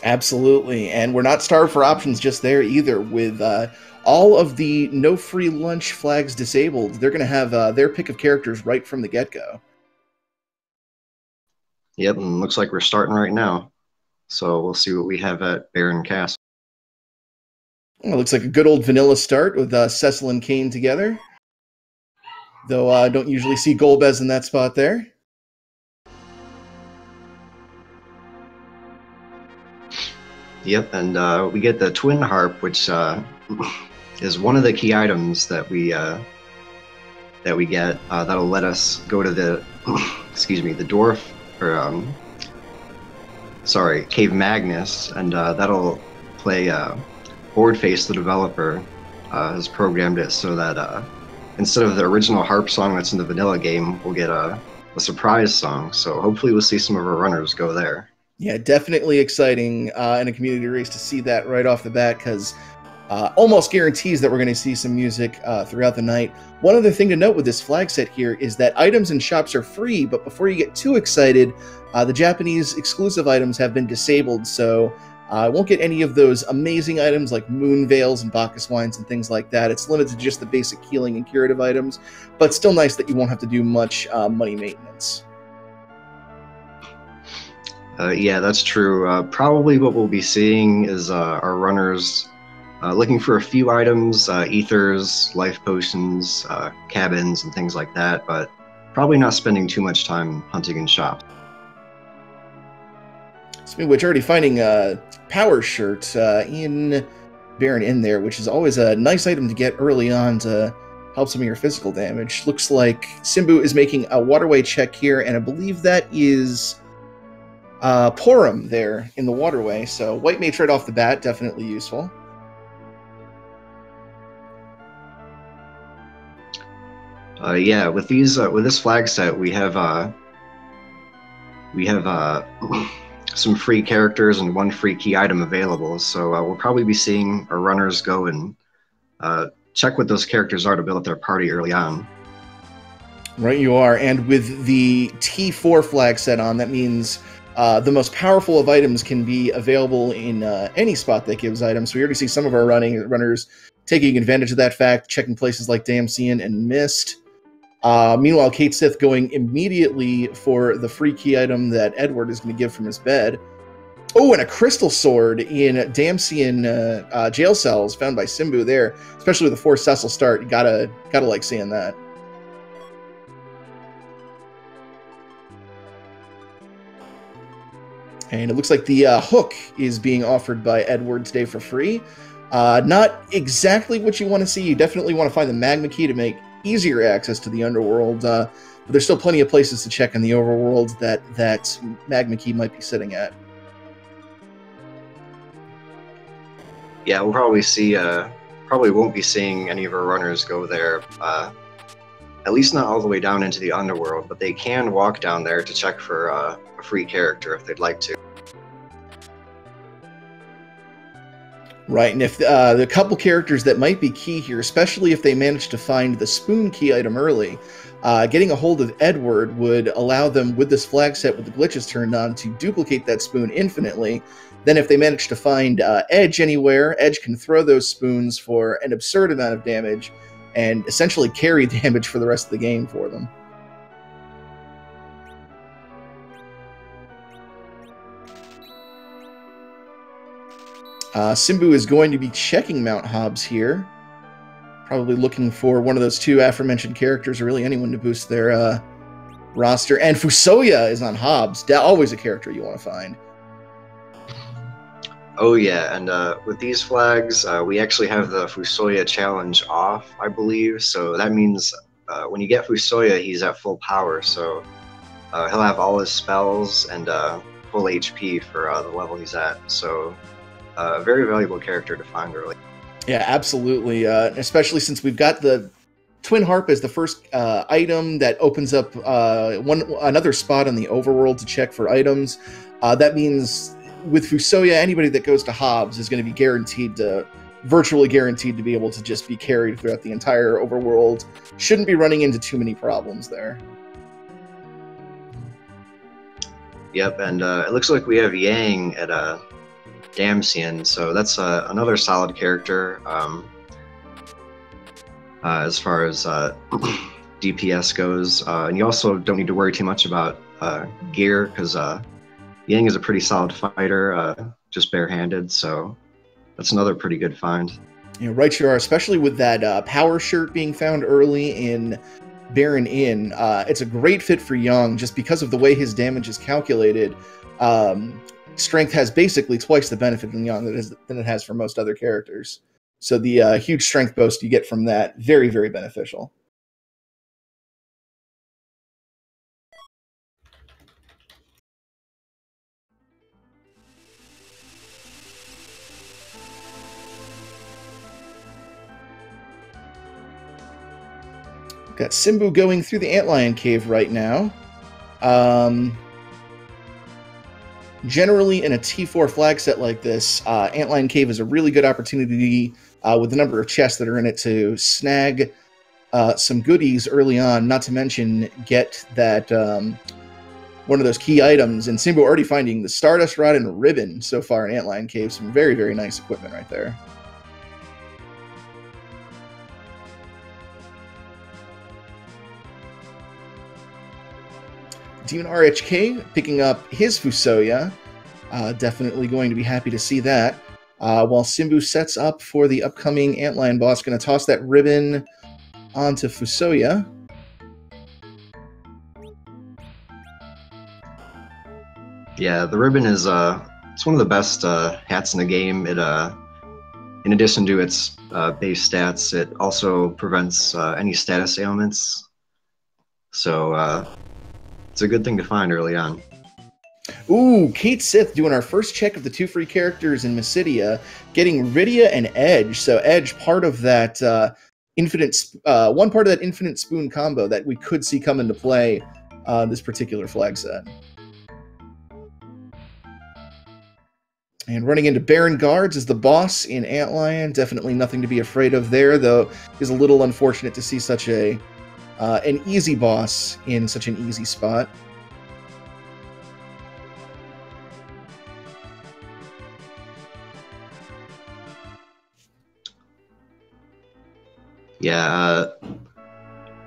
Absolutely, and we're not starved for options just there either. With all of the no free lunch flags disabled, they're going to have their pick of characters right from the get-go. Yep, and looks like we're starting right now. So we'll see what we have at Baron Castle. Well, it looks like a good old vanilla start with Cecil and Kane together. Though I don't usually see Golbez in that spot there. Yep, and we get the Twin Harp, which is one of the key items that we get. That'll let us go to the, excuse me, the Dwarf, or sorry, Cave Magnus, and that'll play Boardface, the developer, has programmed it so that instead of the original harp song that's in the vanilla game, we'll get a surprise song. So hopefully we'll see some of our runners go there. Yeah, definitely exciting in a community race to see that right off the bat, because almost guarantees that we're going to see some music throughout the night. One other thing to note with this flag set here is that items in shops are free, but before you get too excited, the Japanese exclusive items have been disabled, so I won't get any of those amazing items like moon veils and Bacchus wines and things like that. It's limited to just the basic healing and curative items, but still nice that you won't have to do much money maintenance. Yeah, that's true. Probably what we'll be seeing is our runners looking for a few items, ethers, life potions, cabins, and things like that, but probably not spending too much time hunting in shops. Speaking of which, already finding a power shirt in Baron in there, which is always a nice item to get early on to help some of your physical damage. Looks like Simbu is making a waterway check here, and I believe that is Porum there in the waterway, so white mage right off the bat, definitely useful. Yeah, with these with this flag set, we have some free characters and one free key item available. So we'll probably be seeing our runners go and check what those characters are to build up their party early on. Right, you are, and with the T4 flag set on, that means the most powerful of items can be available in any spot that gives items. So we already see some of our runners taking advantage of that fact, checking places like Damsian and Mist. Meanwhile, Kate Sith going immediately for the free key item that Edward is going to give from his bed. Oh, and a crystal sword in Damsian jail cells found by Simbu there, especially with the 4 Cecil start. Gotta like seeing that. And it looks like the hook is being offered by Edward today for free. Not exactly what you want to see. You definitely want to find the magma key to make easier access to the Underworld, but there's still plenty of places to check in the Overworld that magma key might be sitting at. Yeah, we'll probably see. Probably won't be seeing any of our runners go there. At least not all the way down into the Underworld, but they can walk down there to check for a free character if they'd like to. Right, and if the couple characters that might be key here, especially if they manage to find the spoon key item early, getting a hold of Edward would allow them, with this flag set with the glitches turned on, to duplicate that spoon infinitely. Then if they manage to find Edge anywhere, Edge can throw those spoons for an absurd amount of damage and essentially carry damage for the rest of the game for them. Simbu is going to be checking Mount Hobbs here. Probably looking for one of those 2 aforementioned characters, or really anyone to boost their roster. And Fusoya is on Hobbs. Always a character you want to find. Oh yeah, and with these flags, we actually have the Fusoya challenge off, I believe. So that means when you get Fusoya, he's at full power. So he'll have all his spells and full HP for the level he's at. So a very valuable character to find early. Yeah, absolutely. Especially since we've got the Twin Harp as the first item that opens up another spot on the Overworld to check for items. That means with Fusoya, anybody that goes to Hobbs is going to be virtually guaranteed to be able to just be carried throughout the entire Overworld. Shouldn't be running into too many problems there. Yep, and it looks like we have Yang at Damsian, so that's another solid character as far as DPS goes. And you also don't need to worry too much about gear, because Yang is a pretty solid fighter, just barehanded, so that's another pretty good find. You know, right you are, especially with that power shirt being found early in Baron Inn. It's a great fit for Yang just because of the way his damage is calculated. Strength has basically twice the benefit in Yang than it has for most other characters. So the huge strength boost you get from that, very, very beneficial. Got Simbu going through the Antlion cave right now. Generally, in a T4 flag set like this, Antlion cave is a really good opportunity with the number of chests that are in it to snag some goodies early on, not to mention get that one of those key items. And Simbu already finding the Stardust Rod and Ribbon so far in Antlion cave. Some very, very nice equipment right there. Demon RHK picking up his Fusoya. Definitely going to be happy to see that. While Simbu sets up for the upcoming Antlion boss, going to toss that ribbon onto Fusoya. Yeah, the ribbon is it's one of the best hats in the game. It in addition to its base stats, it also prevents any status ailments. So it's a good thing to find early on. Ooh, Kate Sith doing our first check of the 2 free characters in Mysidia, getting Rydia and Edge. So Edge, part of that one part of that infinite spoon combo that we could see come into play this particular flag set. And running into Baron Guards as the boss in Antlion. Definitely nothing to be afraid of there, though is a little unfortunate to see such a an easy boss in such an easy spot. Yeah,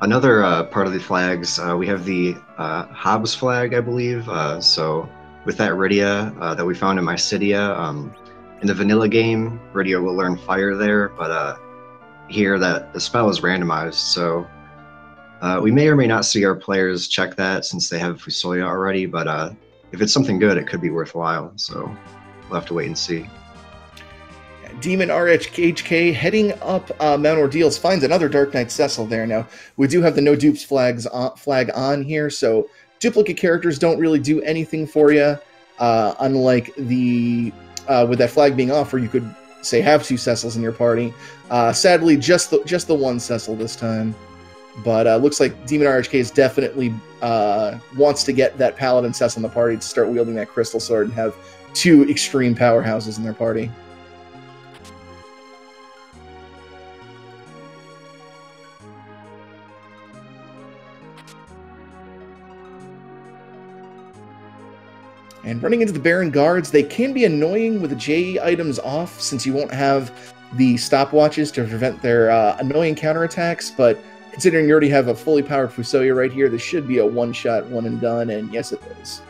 another part of the flags, we have the Hobbs flag, I believe. So with that Rydia that we found in Mysidia, in the vanilla game, Rydia will learn fire there, but here that the spell is randomized, so we may or may not see our players check that since they have Fusoya already, but if it's something good, it could be worthwhile, so we'll have to wait and see. Demon RHK heading up Mount Ordeals, finds another Dark Knight Cecil there. Now, we do have the no dupes flag on here, so duplicate characters don't really do anything for you, unlike the with that flag being off, where you could, say, have 2 Cecils in your party. Sadly, just the one Cecil this time. But looks like Demon RHK is definitely wants to get that Paladin Cecil in the party to start wielding that Crystal Sword and have 2 extreme powerhouses in their party. And running into the Baron Guards, they can be annoying with the J items off, since you won't have the stopwatches to prevent their annoying counterattacks, but considering you already have a fully powered Fusoya right here, this should be a one-shot, one-and-done, and yes, it is.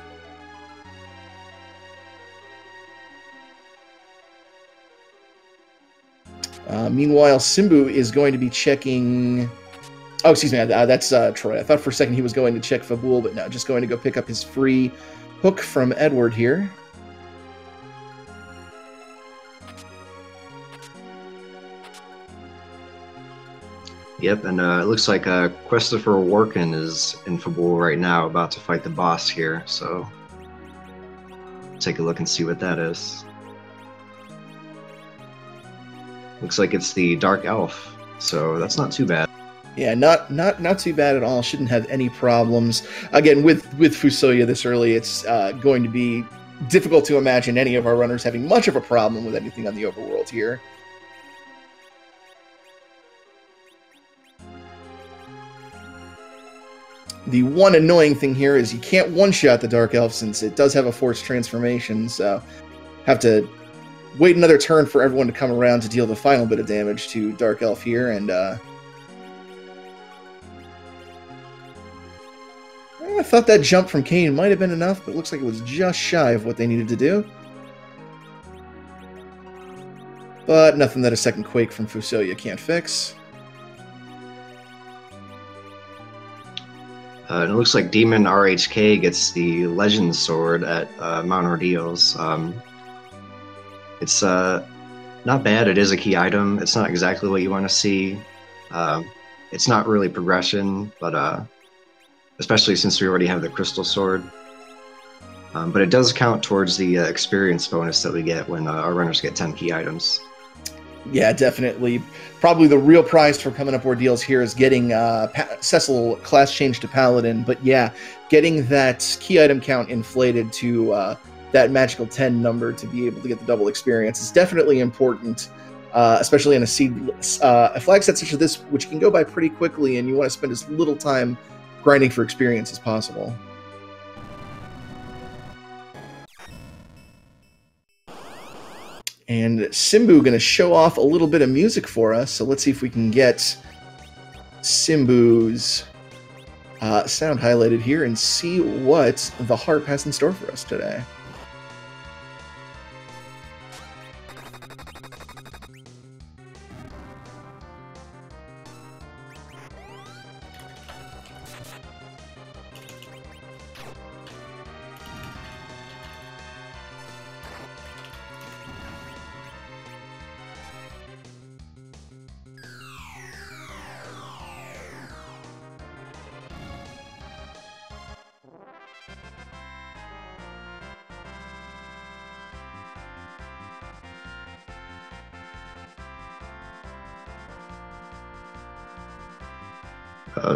Meanwhile, Simbu is going to be checking... Oh, excuse me, that's Troy. I thought for a second he was going to check Fabul, but no, just going to go pick up his free hook from Edward here. Yep, and it looks like Christopher Workin is in Fabul right now, about to fight the boss here, so take a look and see what that is. Looks like it's the Dark Elf, so that's not too bad. Yeah, not too bad at all. Shouldn't have any problems. Again, with Fusoya this early, it's going to be difficult to imagine any of our runners having much of a problem with anything on the overworld here. The one annoying thing here is you can't one-shot the Dark Elf, since it does have a forced transformation, so have to wait another turn for everyone to come around to deal the final bit of damage to Dark Elf here, and I thought that jump from Kane might have been enough, but it looks like it was just shy of what they needed to do. But nothing that a second Quake from Fusoya can't fix. And it looks like Demon RHK gets the Legend Sword at Mount Ordeals. It's not bad. It is a key item. It's not exactly what you want to see. It's not really progression, but especially since we already have the Crystal Sword. But it does count towards the experience bonus that we get when our runners get 10 key items. Yeah, definitely. Probably the real prize for coming up ordeals here is getting Cecil class change to Paladin. But yeah, getting that key item count inflated to that magical 10 number to be able to get the double experience is definitely important, especially in a flag set such as this, which can go by pretty quickly, and you want to spend as little time grinding for experience as possible. And Simbu going to show off a little bit of music for us. So let's see if we can get Simbu's sound highlighted here and see what the harp has in store for us today.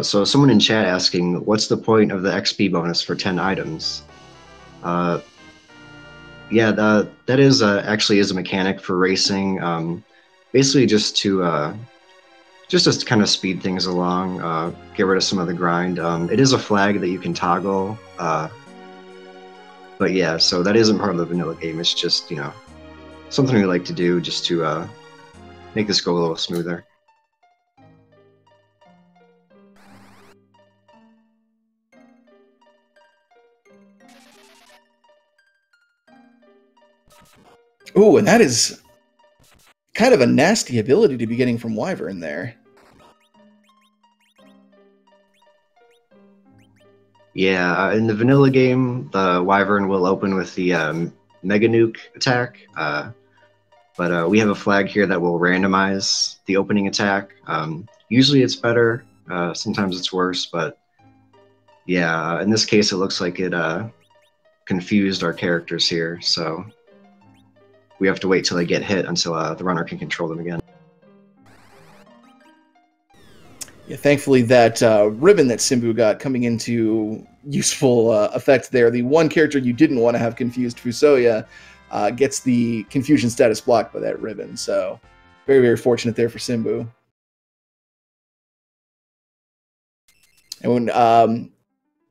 So someone in chat asking, what's the point of the XP bonus for 10 items? Yeah, that is actually is a mechanic for racing. Basically just to kind of speed things along, get rid of some of the grind. It is a flag that you can toggle. But yeah, so that isn't part of the vanilla game. It's just, you know, something we like to do just to make this go a little smoother. Ooh, and that is kind of a nasty ability to be getting from Wyvern there. Yeah, in the vanilla game, the Wyvern will open with the Mega Nuke attack, but we have a flag here that will randomize the opening attack. Usually it's better, sometimes it's worse, but yeah, in this case it looks like it confused our characters here, so we have to wait till they get hit until the runner can control them again. Yeah, thankfully that ribbon that Simbu got coming into useful effect there. The one character you didn't want to have confused, Fusoya, gets the confusion status blocked by that ribbon. So very, very fortunate there for Simbu. And when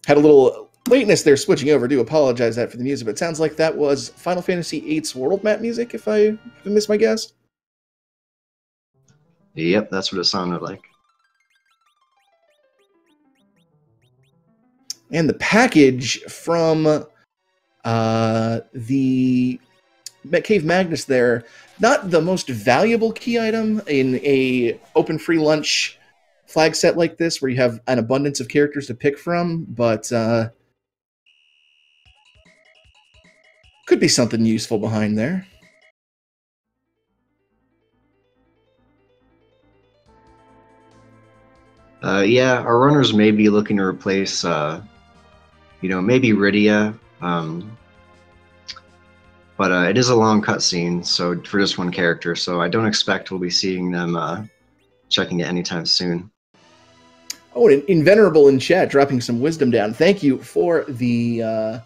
had a little lateness there switching over, do apologize that for the music, but it sounds like that was Final Fantasy VIII's world map music, if I missed my guess. Yep, that's what it sounded like. And the package from the Cave Magnus there, not the most valuable key item in a open free lunch flag set like this, where you have an abundance of characters to pick from, but could be something useful behind there. Yeah, our runners may be looking to replace, you know, maybe Rydia, but it is a long cutscene, so for just one character, so I don't expect we'll be seeing them checking it anytime soon. Oh, and Invenerable in chat dropping some wisdom down. Thank you for the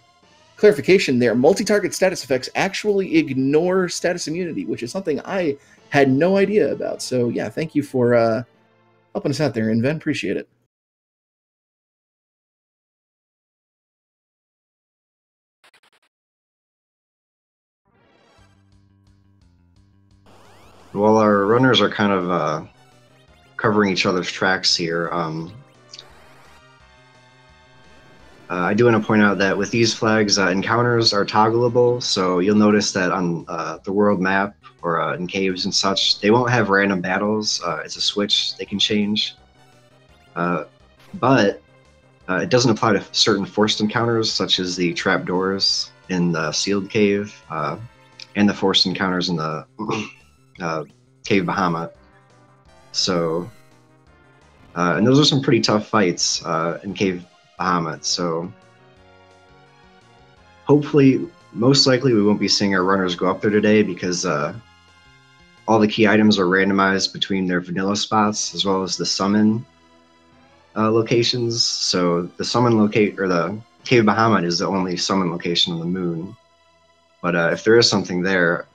clarification there. Multi-target status effects actually ignore status immunity, which is something I had no idea about. So yeah, thank you for helping us out there, Inven. Appreciate it. while our runners are kind of covering each other's tracks here, I do want to point out that with these flags, encounters are toggleable, so you'll notice that on the world map or in caves and such, they won't have random battles. It's a switch they can change. But it doesn't apply to certain forced encounters, such as the trapdoors in the sealed cave and the forced encounters in the cave Bahamut. So, and those are some pretty tough fights in cave Bahamut. So, hopefully, most likely, we won't be seeing our runners go up there today because all the key items are randomized between their vanilla spots as well as the summon locations. So the summon or the cave Bahamut is the only summon location on the moon. But if there is something there,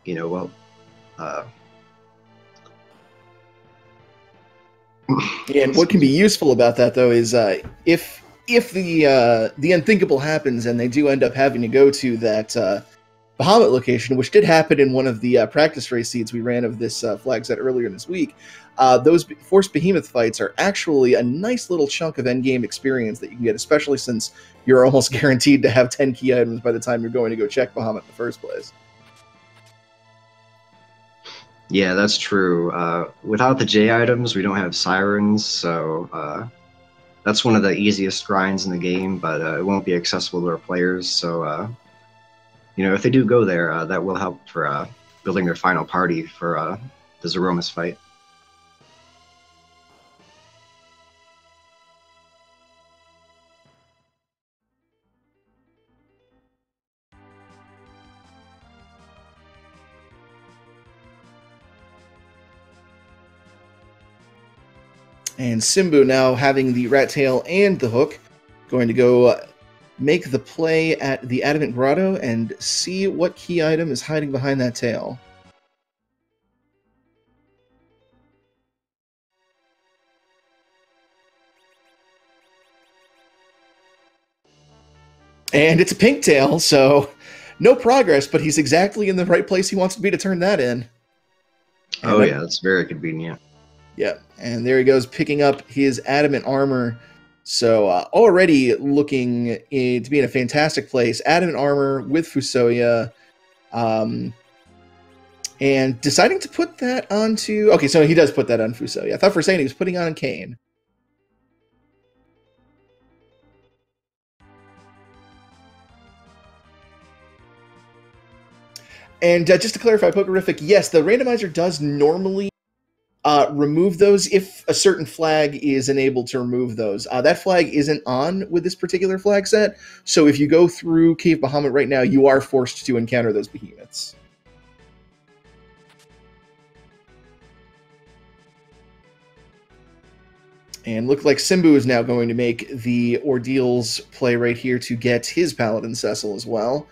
you know, well, and what can be useful about that though is if the unthinkable happens and they do end up having to go to that Bahamut location, which did happen in one of the practice race seeds we ran of this flag set earlier this week, those forced behemoth fights are actually a nice little chunk of endgame experience that you can get, especially since you're almost guaranteed to have 10 key items by the time you're going to go check Bahamut in the first place. Yeah, that's true. Without the J items, we don't have sirens, so that's one of the easiest grinds in the game, but it won't be accessible to our players. So, you know, if they do go there, that will help for building their final party for the Zeromus fight. And Simbu, now having the rat tail and the hook, going to go make the play at the Adamant Grotto and see what key item is hiding behind that tail. And it's a pink tail, so no progress, but he's exactly in the right place he wants to be to turn that in. And oh, yeah, that's very convenient. Yeah, and there he goes, picking up his adamant armor. So already looking to be in a fantastic place. Adamant armor with Fusoya. And deciding to put that onto... Okay, so he does put that on Fusoya. I thought for a second he was putting on Kane. And just to clarify, Pokerific, yes, the randomizer does normally remove those if a certain flag is enabled to remove those. That flag isn't on with this particular flag set, so if you go through Cave Bahamut right now, you are forced to encounter those behemoths. And look like Simbu is now going to make the Ordeals play right here to get his Paladin Cecil as well.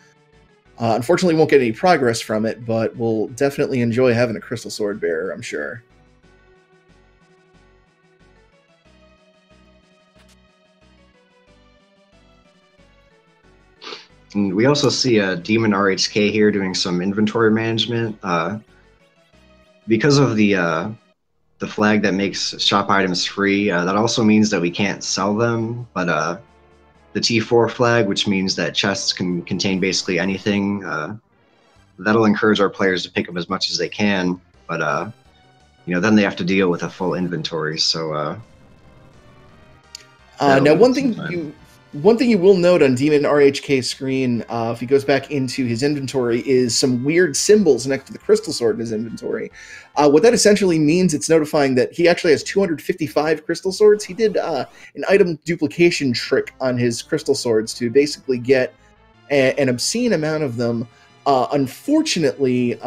Unfortunately, won't get any progress from it, but will definitely enjoy having a Crystal Sword Bearer, I'm sure. And we also see a Demon RHK here doing some inventory management. Because of the flag that makes shop items free, that also means that we can't sell them, but the T4 flag, which means that chests can contain basically anything, that'll encourage our players to pick up as much as they can, but you know, then they have to deal with a full inventory, so now one thing you will note on Demon RHK's screen, if he goes back into his inventory, is some weird symbols next to the Crystal Sword in his inventory. What that essentially means, it's notifying that he actually has 255 Crystal Swords. He did an item duplication trick on his Crystal Swords to basically get an obscene amount of them. Unfortunately,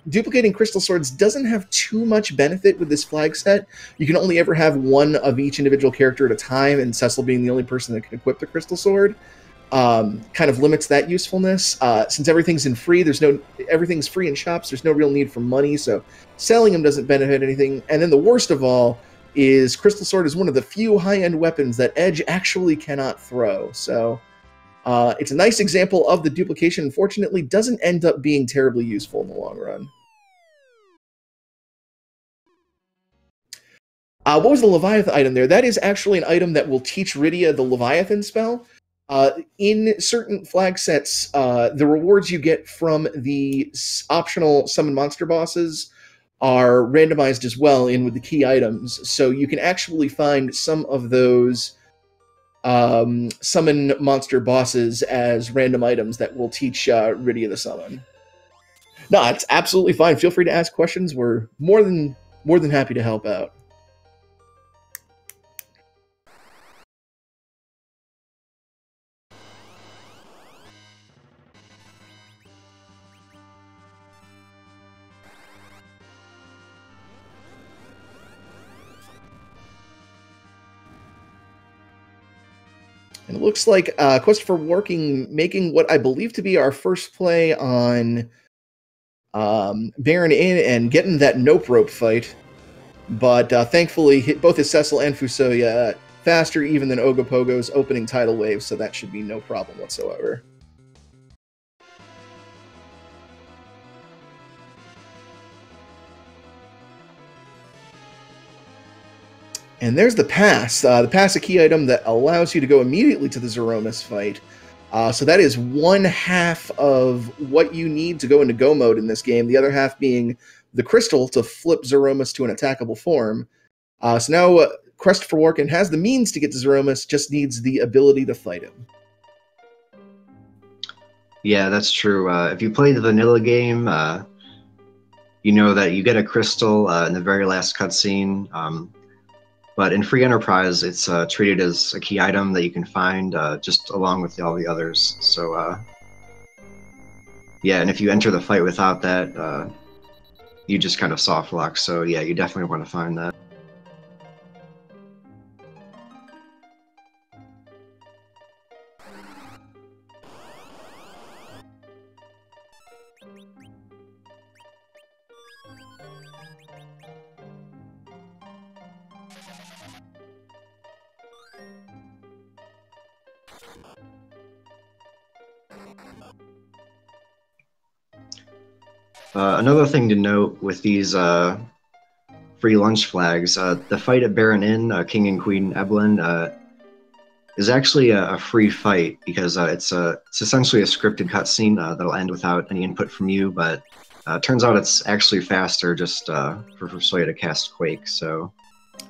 duplicating Crystal Swords doesn't have too much benefit with this flag set. You can only ever have one of each individual character at a time, and Cecil being the only person that can equip the Crystal Sword kind of limits that usefulness. Since everything's everything's free in shops, there's no real need for money, so selling them doesn't benefit anything. And then the worst of all is Crystal Sword is one of the few high-end weapons that Edge actually cannot throw, so... it's a nice example of the duplication. Unfortunately, doesn't end up being terribly useful in the long run. What was the Leviathan item there? That is actually an item that will teach Rydia the Leviathan spell. In certain flag sets, the rewards you get from the optional summon monster bosses are randomized as well in with the key items. So you can actually find some of those summon monster bosses as random items that will teach Rydia the summon. No, it's absolutely fine. Feel free to ask questions. We're more than happy to help out. And it looks like Quest for making what I believe to be our first play on Baron Inn and getting that Nope Rope fight. But thankfully, hit both his Cecil and Fusoya faster even than Ogopogo's opening tidal wave, so that should be no problem whatsoever. And there's the pass. The pass, a key item that allows you to go immediately to the Zeromus fight. So that is one half of what you need to go into go mode in this game. The other half being the crystal to flip Zeromus to an attackable form. So now Quest for Workin has the means to get to Zeromus, just needs the ability to fight him. Yeah, that's true. If you play the vanilla game, you know that you get a crystal in the very last cutscene. But in Free Enterprise, it's treated as a key item that you can find just along with all the others. So, yeah, and if you enter the fight without that, you just kind of soft lock. So, yeah, you definitely want to find that. Another thing to note with these free lunch flags, the fight at Baron Inn, King and Queen Eblin, is actually a free fight because it's essentially a scripted cutscene that'll end without any input from you, but turns out it's actually faster just for Fusoya to cast Quake, so...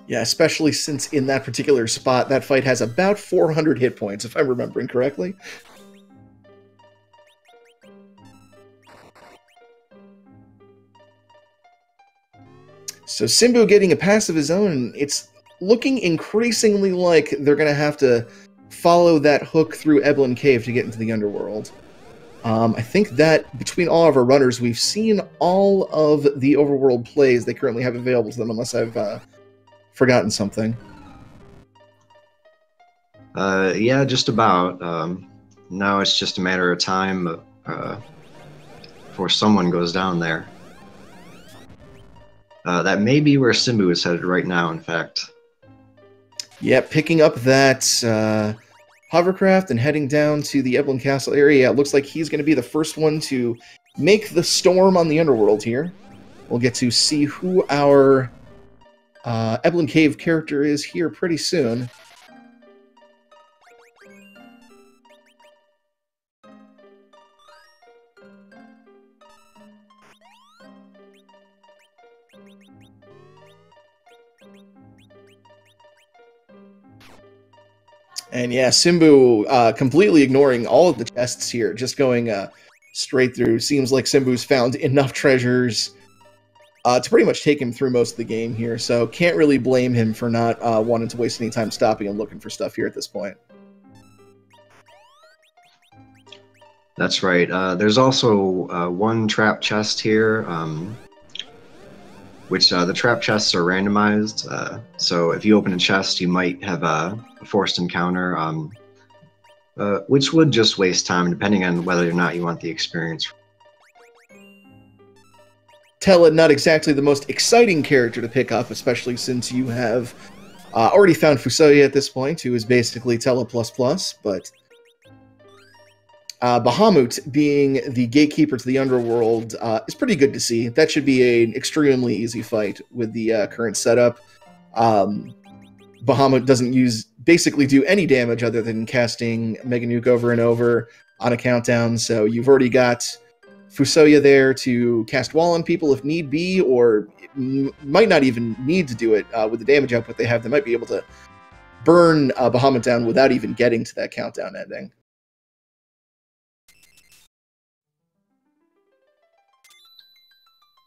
Yeah, especially since in that particular spot, that fight has about 400 hit points, if I'm remembering correctly. So Simbu getting a pass of his own, it's looking increasingly like they're going to have to follow that hook through Eblin Cave to get into the Underworld. I think that between all of our runners, we've seen all of the overworld plays they currently have available to them, unless I've forgotten something. Yeah, just about. Now it's just a matter of time before someone goes down there. That may be where Simbu is headed right now, in fact. Yeah, picking up that hovercraft and heading down to the Eblin Castle area. It looks like he's going to be the first one to make the storm on the Underworld here. We'll get to see who our Eblin Cave character is here pretty soon. And yeah, Simbu completely ignoring all of the chests here, just going straight through. Seems like Simbu's found enough treasures to pretty much take him through most of the game here, so can't really blame him for not wanting to waste any time stopping and looking for stuff here at this point. That's right. There's also one trap chest here, which the trap chests are randomized. So if you open a chest, you might have a forced encounter, which would just waste time depending on whether or not you want the experience. Tella, not exactly the most exciting character to pick up, especially since you have already found Fusoya at this point, who is basically Tella++, but Bahamut being the gatekeeper to the Underworld is pretty good to see. That should be an extremely easy fight with the current setup. Bahamut doesn't basically do any damage other than casting Mega Nuke over and over on a countdown. So you've already got Fusoya there to cast wall on people if need be, or might not even need to do it with the damage output they have. They might be able to burn Bahamut down without even getting to that countdown ending.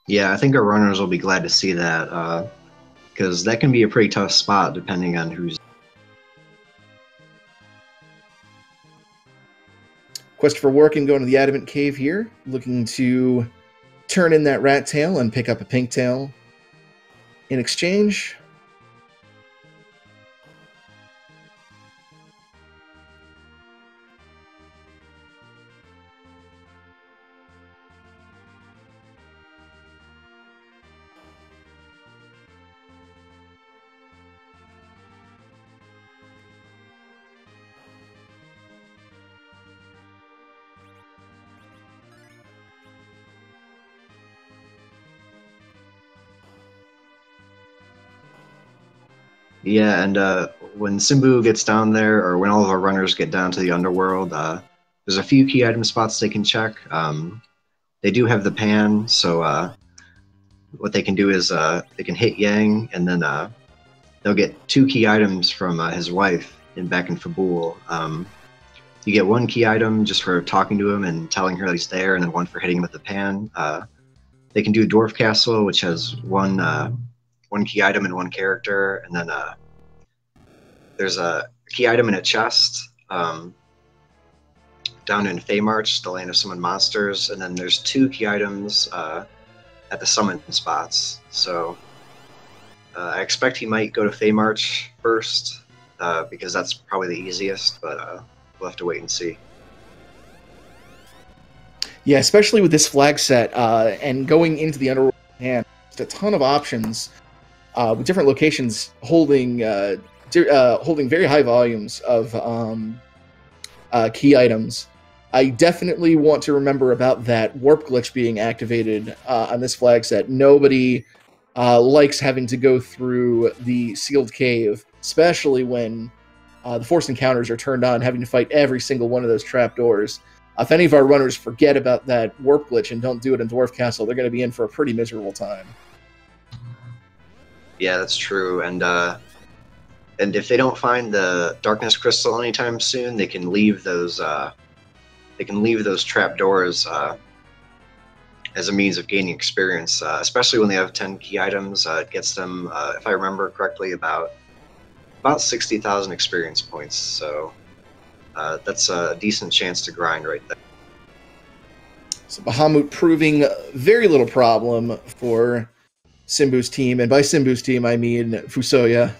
Yeah, I think our runners will be glad to see that, because that can be a pretty tough spot depending on who's... Quest for Working going to the Adamant Cave here, looking to turn in that rat tail and pick up a pink tail in exchange. Yeah, and when Simbu gets down there, or when all of our runners get down to the Underworld, there's a few key item spots they can check. They do have the pan, so what they can do is they can hit Yang, and then they'll get 2 key items from his wife back in Fabul. You get 1 key item just for talking to him and telling her that he's there, and then 1 for hitting him with the pan. They can do Dwarf Castle, which has 1 key item and 1 character, and then there's a key item in a chest down in Feymarch, the land of summoned monsters, and then there's 2 key items at the summon spots. So I expect he might go to Feymarch first, because that's probably the easiest, but we'll have to wait and see. Yeah, especially with this flag set and going into the Underworld hand, just a ton of options with different locations holding very high volumes of key items. I definitely want to remember about that warp glitch being activated on this flag set. Nobody likes having to go through the sealed cave, especially when the force encounters are turned on, having to fight every single one of those trapdoors. If any of our runners forget about that warp glitch and don't do it in Dwarf Castle, they're going to be in for a pretty miserable time. Yeah, that's true, and if they don't find the darkness crystal anytime soon, they can leave those trapdoors as a means of gaining experience, especially when they have 10 key items. It gets them, if I remember correctly, about 60,000 experience points. So that's a decent chance to grind right there. So Bahamut proving very little problem for Simbu's team, and by Simbu's team I mean Fusoya.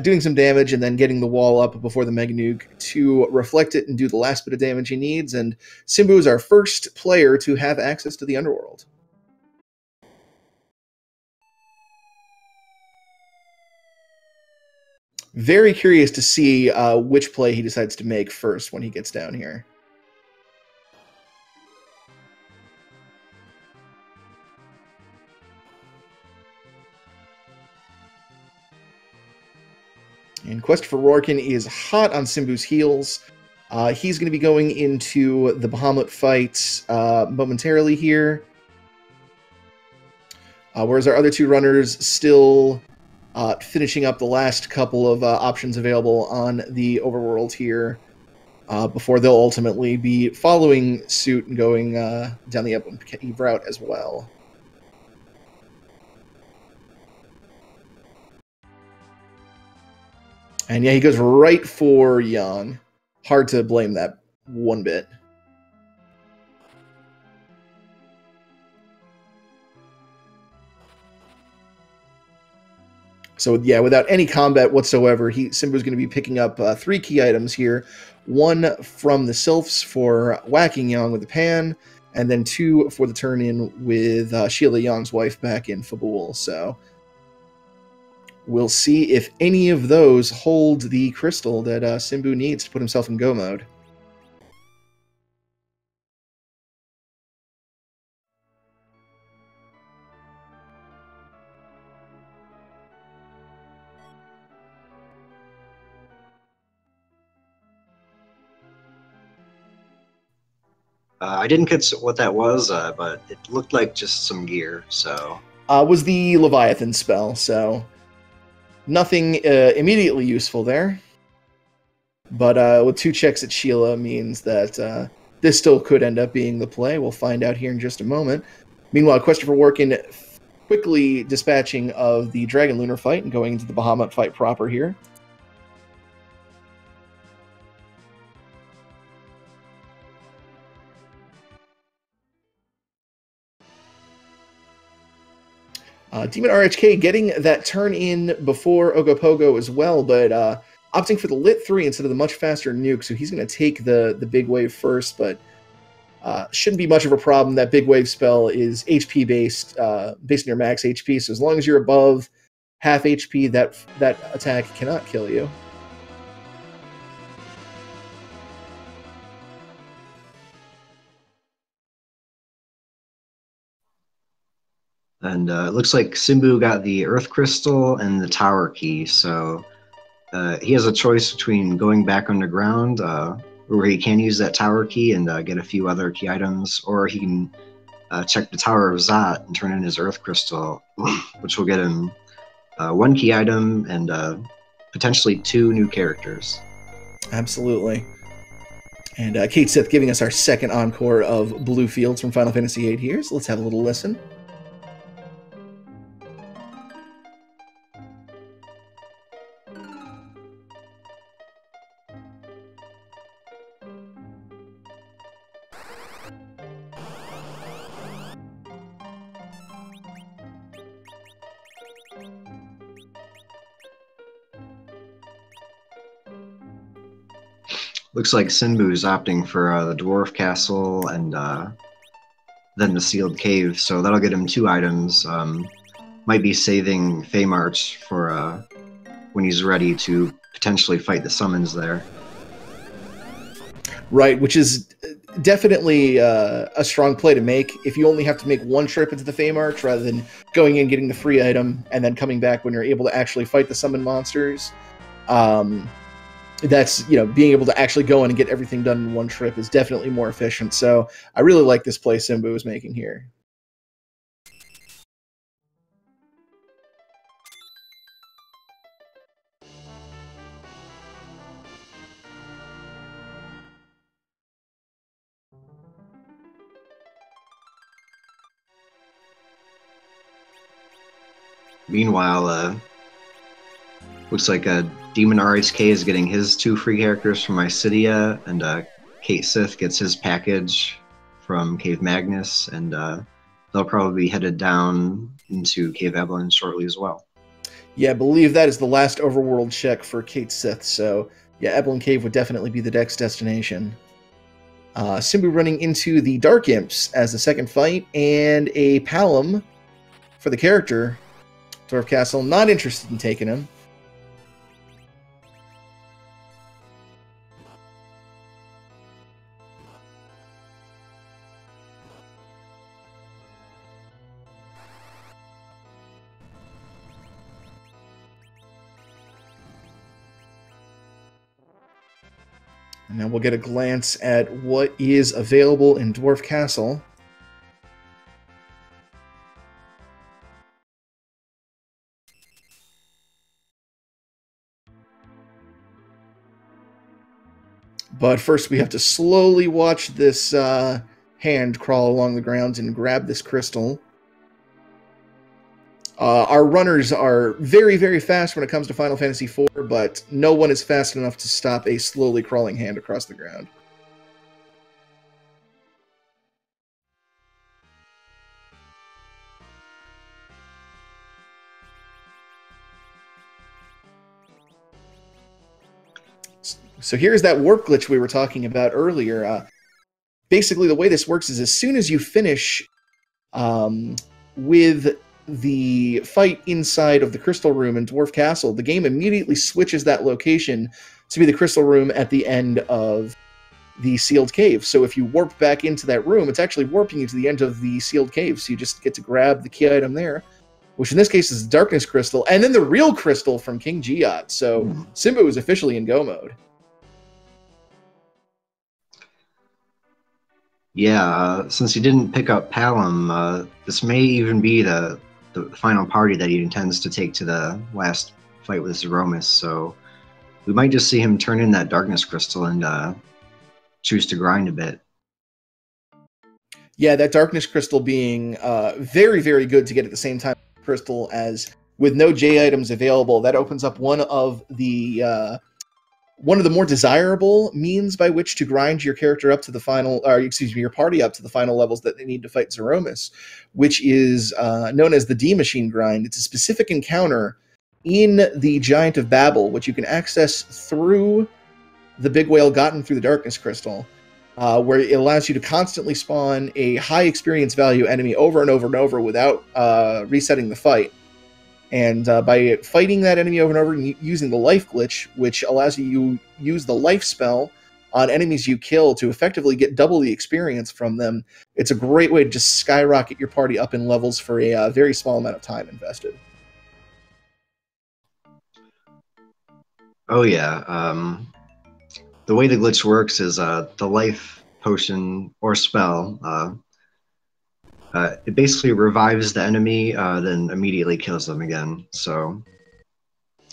Doing some damage and then getting the wall up before the Mega Nuke to reflect it and do the last bit of damage he needs, and Simbu is our first player to have access to the Underworld. Very curious to see which play he decides to make first when he gets down here. And Quest for Rorken is hot on Simbu's heels. He's going to be going into the Bahamut fight momentarily here. Whereas our other 2 runners still finishing up the last couple of options available on the overworld here before they'll ultimately be following suit and going down the Upland Cave route as well. And yeah, he goes right for Yang. Hard to blame that one bit. So yeah, without any combat whatsoever, Simbu's going to be picking up 3 key items here. 1 from the Sylphs for whacking Yang with the pan, and then 2 for the turn-in with Sheila Yang's wife back in Fabul. So we'll see if any of those hold the crystal that Simbu needs to put himself in go mode. I didn't catch what that was, but it looked like just some gear, so... Was the Leviathan spell, so nothing immediately useful there. But with 2 checks at Sheila means that this still could end up being the play. We'll find out here in just a moment. Meanwhile, Christopher working quickly dispatching of the Dragon Lunar fight and going into the Bahamut fight proper here. Demon RHK getting that turn in before Ogopogo as well, but opting for the Lit 3 instead of the much faster nuke, so he's going to take the big wave first, but shouldn't be much of a problem. That big wave spell is HP based, based on your max HP, so as long as you're above half HP, that attack cannot kill you. And it looks like Simbu got the Earth Crystal and the Tower Key, so he has a choice between going back underground, where he can use that Tower Key and get a few other key items, or he can check the Tower of Zot and turn in his Earth Crystal, which will get him 1 key item and potentially 2 new characters. Absolutely. And Kate Sith giving us our second encore of Blue Fields from Final Fantasy VIII here, so let's have a little listen. Looks like Sinbu is opting for the Dwarf Castle and then the Sealed Cave, so that'll get him 2 items. Might be saving Fey March for when he's ready to potentially fight the summons there. Right, which is definitely a strong play to make. If you only have to make 1 trip into the Fey March rather than going in, getting the free item, and then coming back when you're able to actually fight the summon monsters. That's, being able to actually go in and get everything done in 1 trip is definitely more efficient. So I really like this play Simbu is making here. Meanwhile, looks like Demon RHK is getting his 2 free characters from Mysidia, and Kate Sith gets his package from Cave Magnus, and they'll probably be headed down into Cave Evelyn shortly as well. Yeah, I believe that is the last overworld check for Kate Sith, so yeah, Evelyn Cave would definitely be the next destination. Simbu running into the Dark Imps as the second fight, and a Palom for the character. Dwarf Castle, not interested in taking him. And now we'll get a glance at what is available in Dwarf Castle. But first we have to slowly watch this hand crawl along the grounds and grab this crystal. Our runners are very, very fast when it comes to Final Fantasy IV, but no one is fast enough to stop a slowly crawling hand across the ground. So here's that warp glitch we were talking about earlier. Basically, the way this works is as soon as you finish with the fight inside of the Crystal Room in Dwarf Castle, the game immediately switches that location to be the Crystal Room at the end of the Sealed Cave. So if you warp back into that room, it's actually warping you to the end of the Sealed Cave, so you just get to grab the key item there, which in this case is the Darkness Crystal, and then the real crystal from King Giot. So Simbu is officially in go mode. Yeah, since he didn't pick up Palom, this may even be the final party that he intends to take to the last fight with Zeromus, so we might just see him turn in that Darkness Crystal and choose to grind a bit. Yeah, that Darkness Crystal being very, very good to get at the same time crystal, as with no J items available, that opens up one of the more desirable means by which to grind your character up to the final, or excuse me, your party up to the final levels that they need to fight Zeromus, which is known as the D Machine grind. It's a specific encounter in the Giant of Babel, which you can access through the big whale gotten through the Darkness Crystal, where it allows you to constantly spawn a high experience value enemy over and over and over without resetting the fight. And by fighting that enemy over and over and using the life glitch, which allows you to use the life spell on enemies you kill to effectively get double the experience from them, it's a great way to just skyrocket your party up in levels for a very small amount of time invested. Oh yeah, the way the glitch works is the life potion or spell, it basically revives the enemy, then immediately kills them again. So,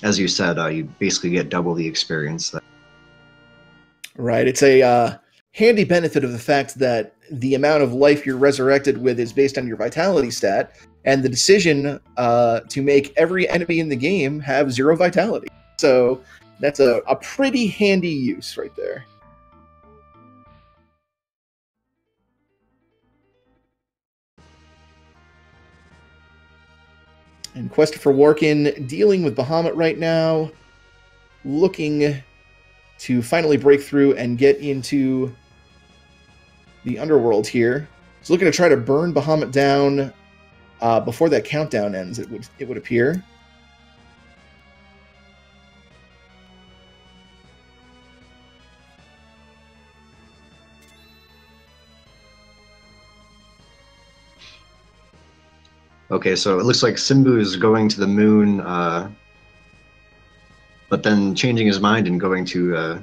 as you said, you basically get double the experience. Right. It's a handy benefit of the fact that the amount of life you're resurrected with is based on your vitality stat, and the decision to make every enemy in the game have 0 vitality. So that's a pretty handy use right there. And Quest for Workin dealing with Bahamut right now, looking to finally break through and get into the Underworld here. He's looking to try to burn Bahamut down before that countdown ends, it would appear. Okay, so it looks like Simbu is going to the moon, but then changing his mind and going to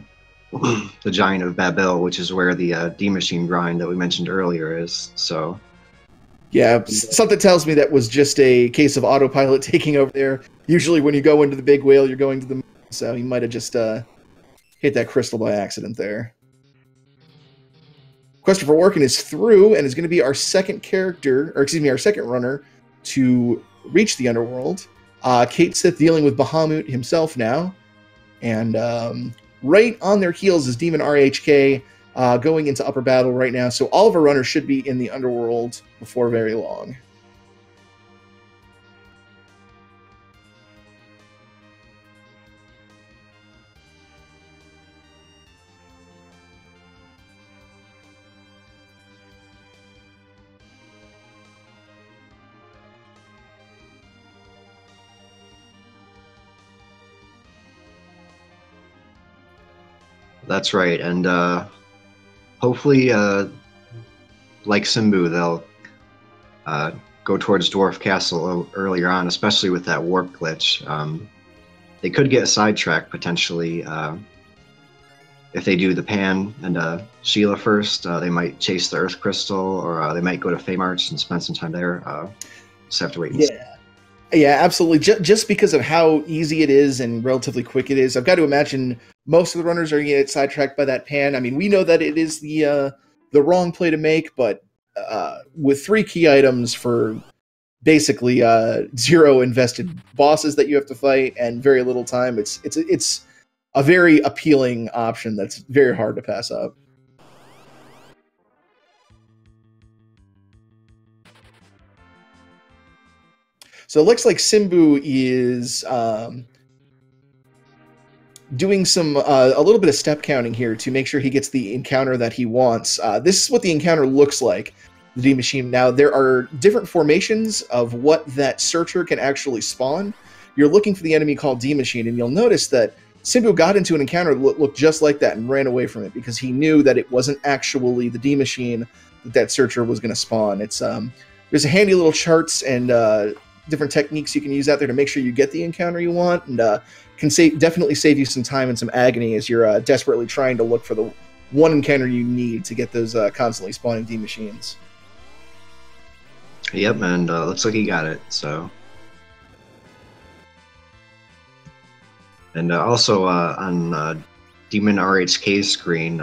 the Giant of Babel, which is where the D Machine grind that we mentioned earlier is. So, yeah, something tells me that was just a case of autopilot taking over there. Usually when you go into the big whale, you're going to the moon, so he might have just hit that crystal by accident there. Quest for Workin is through and is going to be our second character, or excuse me, our second runner to reach the Underworld. Kate Sith dealing with Bahamut himself now. And right on their heels is Demon RHK going into upper battle right now. So all of our runners should be in the Underworld before very long. that's right, and hopefully, like Simbu, they'll go towards Dwarf Castle earlier on, especially with that warp glitch. They could get sidetracked potentially if they do the Pan and Sheila first. They might chase the Earth Crystal, or they might go to Feymarch and spend some time there. Just have to wait and see. Yeah, absolutely. Just because of how easy it is and relatively quick it is, I've got to imagine most of the runners are going to get sidetracked by that Pan. I mean, we know that it is the wrong play to make, but with 3 key items for basically 0 invested bosses that you have to fight and very little time, it's a very appealing option that's very hard to pass up. So it looks like Simbu is doing some a little bit of step counting here to make sure he gets the encounter that he wants. This is what the encounter looks like, the D Machine. Now, there are different formations of what that searcher can actually spawn. You're looking for the enemy called D Machine, and you'll notice that Simbu got into an encounter that looked just like that and ran away from it because he knew that it wasn't actually the D Machine that searcher was going to spawn. It's there's a handy little charts and different techniques you can use out there to make sure you get the encounter you want, and can definitely save you some time and some agony as you're desperately trying to look for the one encounter you need to get those constantly spawning D machines. Yep, and looks like he got it. So, and also on Demon RHK's screen,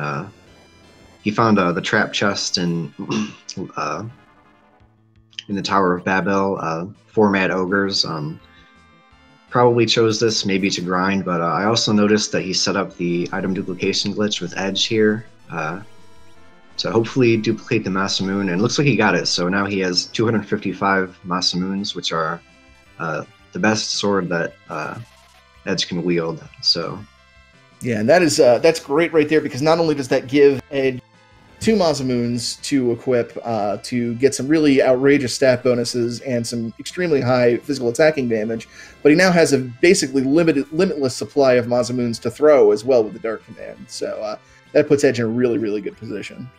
he found the trap chest in the Tower of Babel. 4 mad ogres. Probably chose this maybe to grind, but I also noticed that he set up the item duplication glitch with Edge here to hopefully duplicate the Masamune, and it looks like he got it. So now he has 255 Masamunes, which are the best sword that Edge can wield. So yeah, and that is that's great right there, because not only does that give Edge 2 Masamunes to equip to get some really outrageous stat bonuses and some extremely high physical attacking damage, but he now has a basically limitless supply of Masamunes to throw as well with the Dark Command. So that puts Edge in a really, really good position.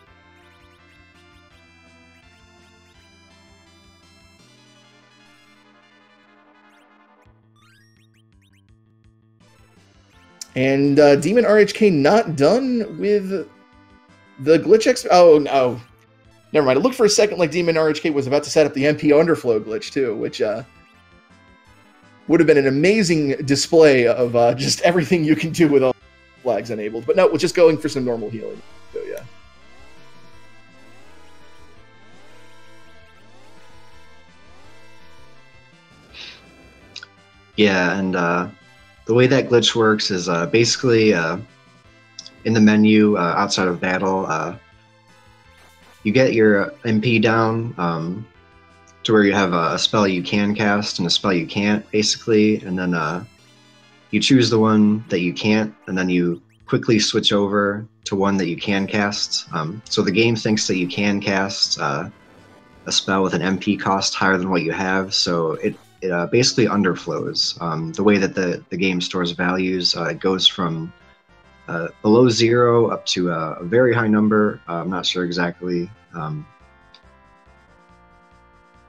And Demon RHK not done with the glitch oh, no. Never mind. It looked for a second like Demon RHK was about to set up the MP Underflow glitch, too, which would have been an amazing display of just everything you can do with all flags enabled. But no, we're just going for some normal healing. So, yeah. yeah, and the way that glitch works is basically in the menu outside of battle, you get your MP down to where you have a spell you can cast and a spell you can't, basically, and then you choose the one that you can't, and then you quickly switch over to one that you can cast. So the game thinks that you can cast a spell with an MP cost higher than what you have, so it basically underflows. The way that the game stores values, it goes from below 0 up to a very high number. I'm not sure exactly.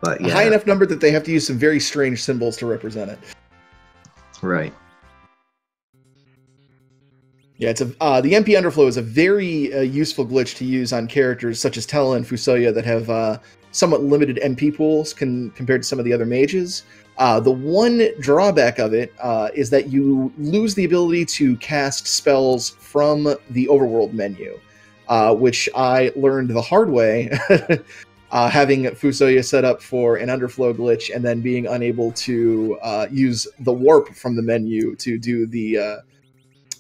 But yeah. A high enough number that they have to use some very strange symbols to represent it. Right. Yeah, it's the MP Underflow is a very useful glitch to use on characters such as Tela and Fusoya that have somewhat limited MP pools compared to some of the other mages. The one drawback of it is that you lose the ability to cast spells from the overworld menu, which I learned the hard way, having Fusoya set up for an Underflow glitch and then being unable to use the warp from the menu to do the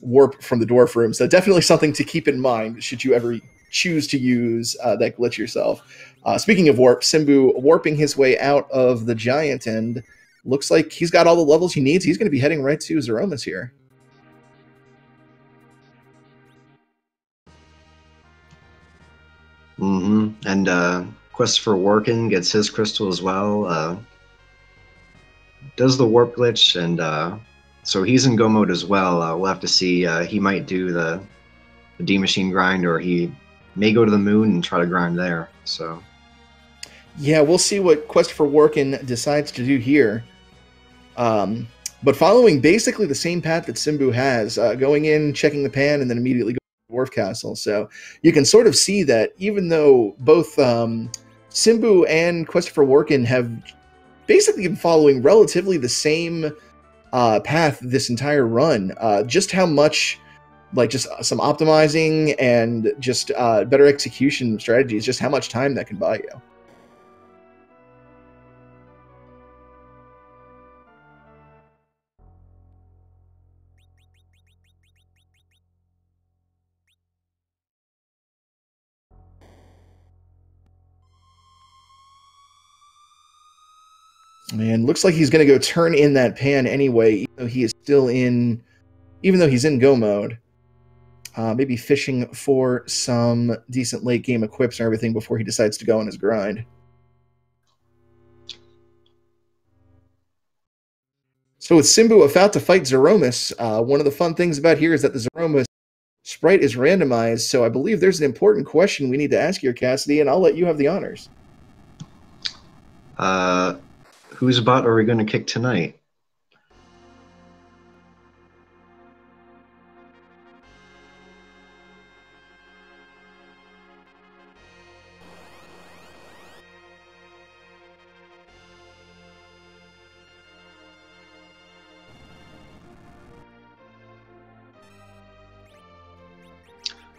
warp from the dwarf room. So definitely something to keep in mind should you ever choose to use that glitch yourself. Speaking of warp, Simbu warping his way out of the giant end. Looks like he's got all the levels he needs. He's going to be heading right to Zeromus here. And Quest for Workin gets his crystal as well. Does the warp glitch, and so he's in go mode as well. We'll have to see. He might do the D machine grind, or he may go to the moon and try to grind there. So yeah, we'll see what Quest for Workin decides to do here. But following basically the same path that Simbu has, going in, checking the pan, and then immediately going to Dwarf Castle. So you can sort of see that even though both Simbu and Quest for Workin have basically been following relatively the same path this entire run, just how much, like, just some optimizing and just better execution strategies, just how much time that can buy you. And looks like he's going to go turn in that pan anyway, even though he is still in, even though he's in go mode. Maybe fishing for some decent late game equips and everything before he decides to go on his grind. So with Simbu about to fight Zeromus, one of the fun things about here is that the Zeromus sprite is randomized, so I believe there's an important question we need to ask here, Cassidy, and I'll let you have the honors. Whose butt are we going to kick tonight?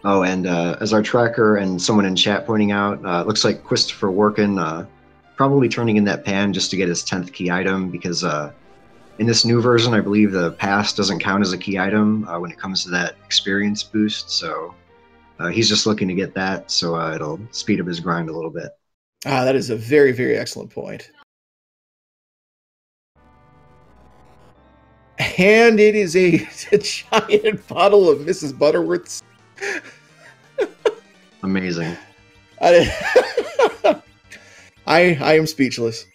Oh, and as our tracker and someone in chat pointing out, looks like Christopher Workin probably turning in that pan just to get his 10th key item, because in this new version, I believe the pass doesn't count as a key item when it comes to that experience boost. So he's just looking to get that, so it'll speed up his grind a little bit. Ah, that is a very, very excellent point. And it is a giant bottle of Mrs. Butterworth's. Amazing. I am speechless.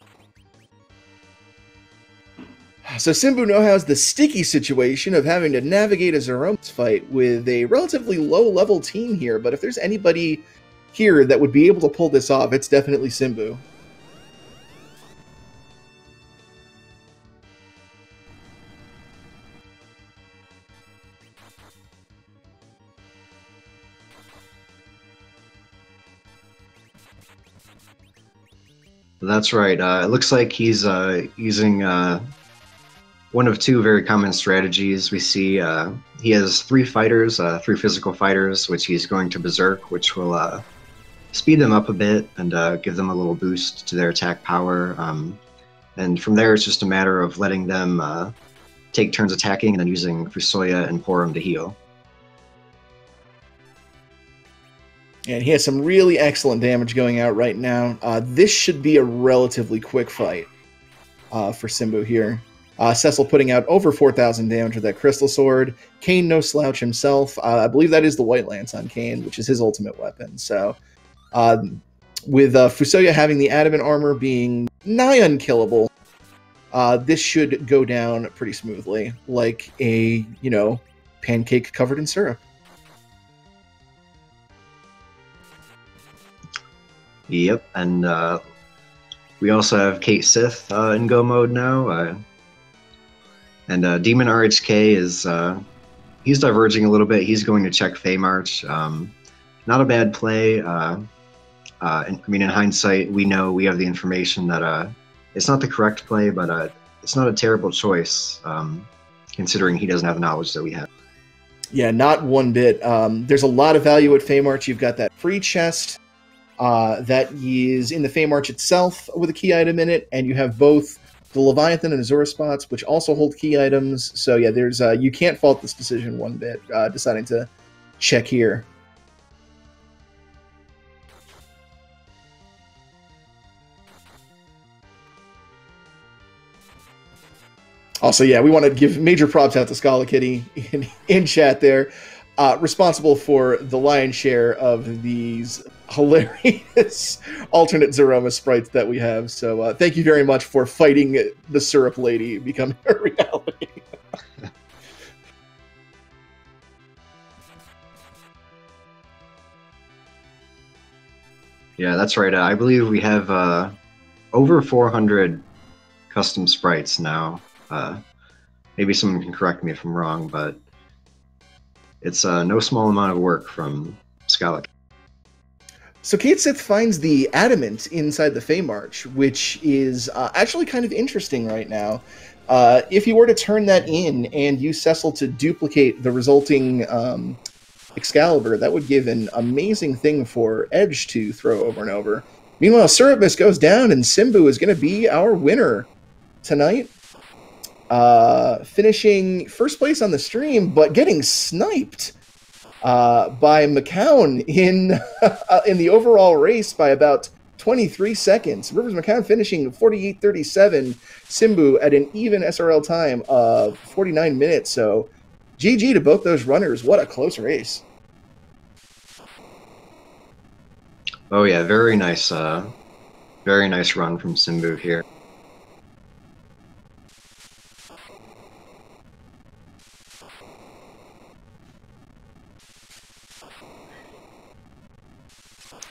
So Simbu now has the sticky situation of having to navigate a Zeromus fight with a relatively low-level team here, but if there's anybody here that would be able to pull this off, it's definitely Simbu. That's right. It looks like he's using one of two very common strategies. We see he has three fighters, three physical fighters, which he's going to Berserk, which will speed them up a bit and give them a little boost to their attack power. And from there, it's just a matter of letting them take turns attacking and then using Fusoya and Porum to heal. And he has some really excellent damage going out right now. This should be a relatively quick fight for Simbu here. Cecil putting out over 4,000 damage with that Crystal Sword. Kane no slouch himself. I believe that is the White Lance on Kane, which is his ultimate weapon. So with Fusoya having the Adamant armor being nigh unkillable, this should go down pretty smoothly, like a, pancake covered in syrup. Yep, and we also have Kate Sith in go mode now. And Demon RHK is he's diverging a little bit. He's going to check Fey March. Not a bad play. In hindsight, we know we have the information that it's not the correct play, but it's not a terrible choice, considering he doesn't have the knowledge that we have. Yeah, not one bit. There's a lot of value at Fey March. You've got that free chest that is in the Fey March itself with a key item in it, and you have both the Leviathan and Azura spots, which also hold key items. So yeah, there's you can't fault this decision one bit, deciding to check here. Also, yeah, we want to give major props out to Scala Kitty in chat there, responsible for the lion's share of these hilarious alternate Zeromus sprites that we have. So thank you very much for fighting the syrup lady becoming a reality. Yeah, that's right. I believe we have over 400 custom sprites now. Maybe someone can correct me if I'm wrong, but it's no small amount of work from Scala. So Kate Sith finds the Adamant inside the Fey March, which is actually kind of interesting right now. If you were to turn that in and use Cecil to duplicate the resulting Excalibur, that would give an amazing thing for Edge to throw over and over. Meanwhile, Zeromus goes down, and Simbu is going to be our winner tonight. Finishing first place on the stream, but getting sniped by McCown in the overall race by about 23 seconds. Rivers McCown finishing 48.37. Simbu at an even SRL time of 49 minutes. So GG to both those runners. What a close race. Oh yeah, very nice run from Simbu here.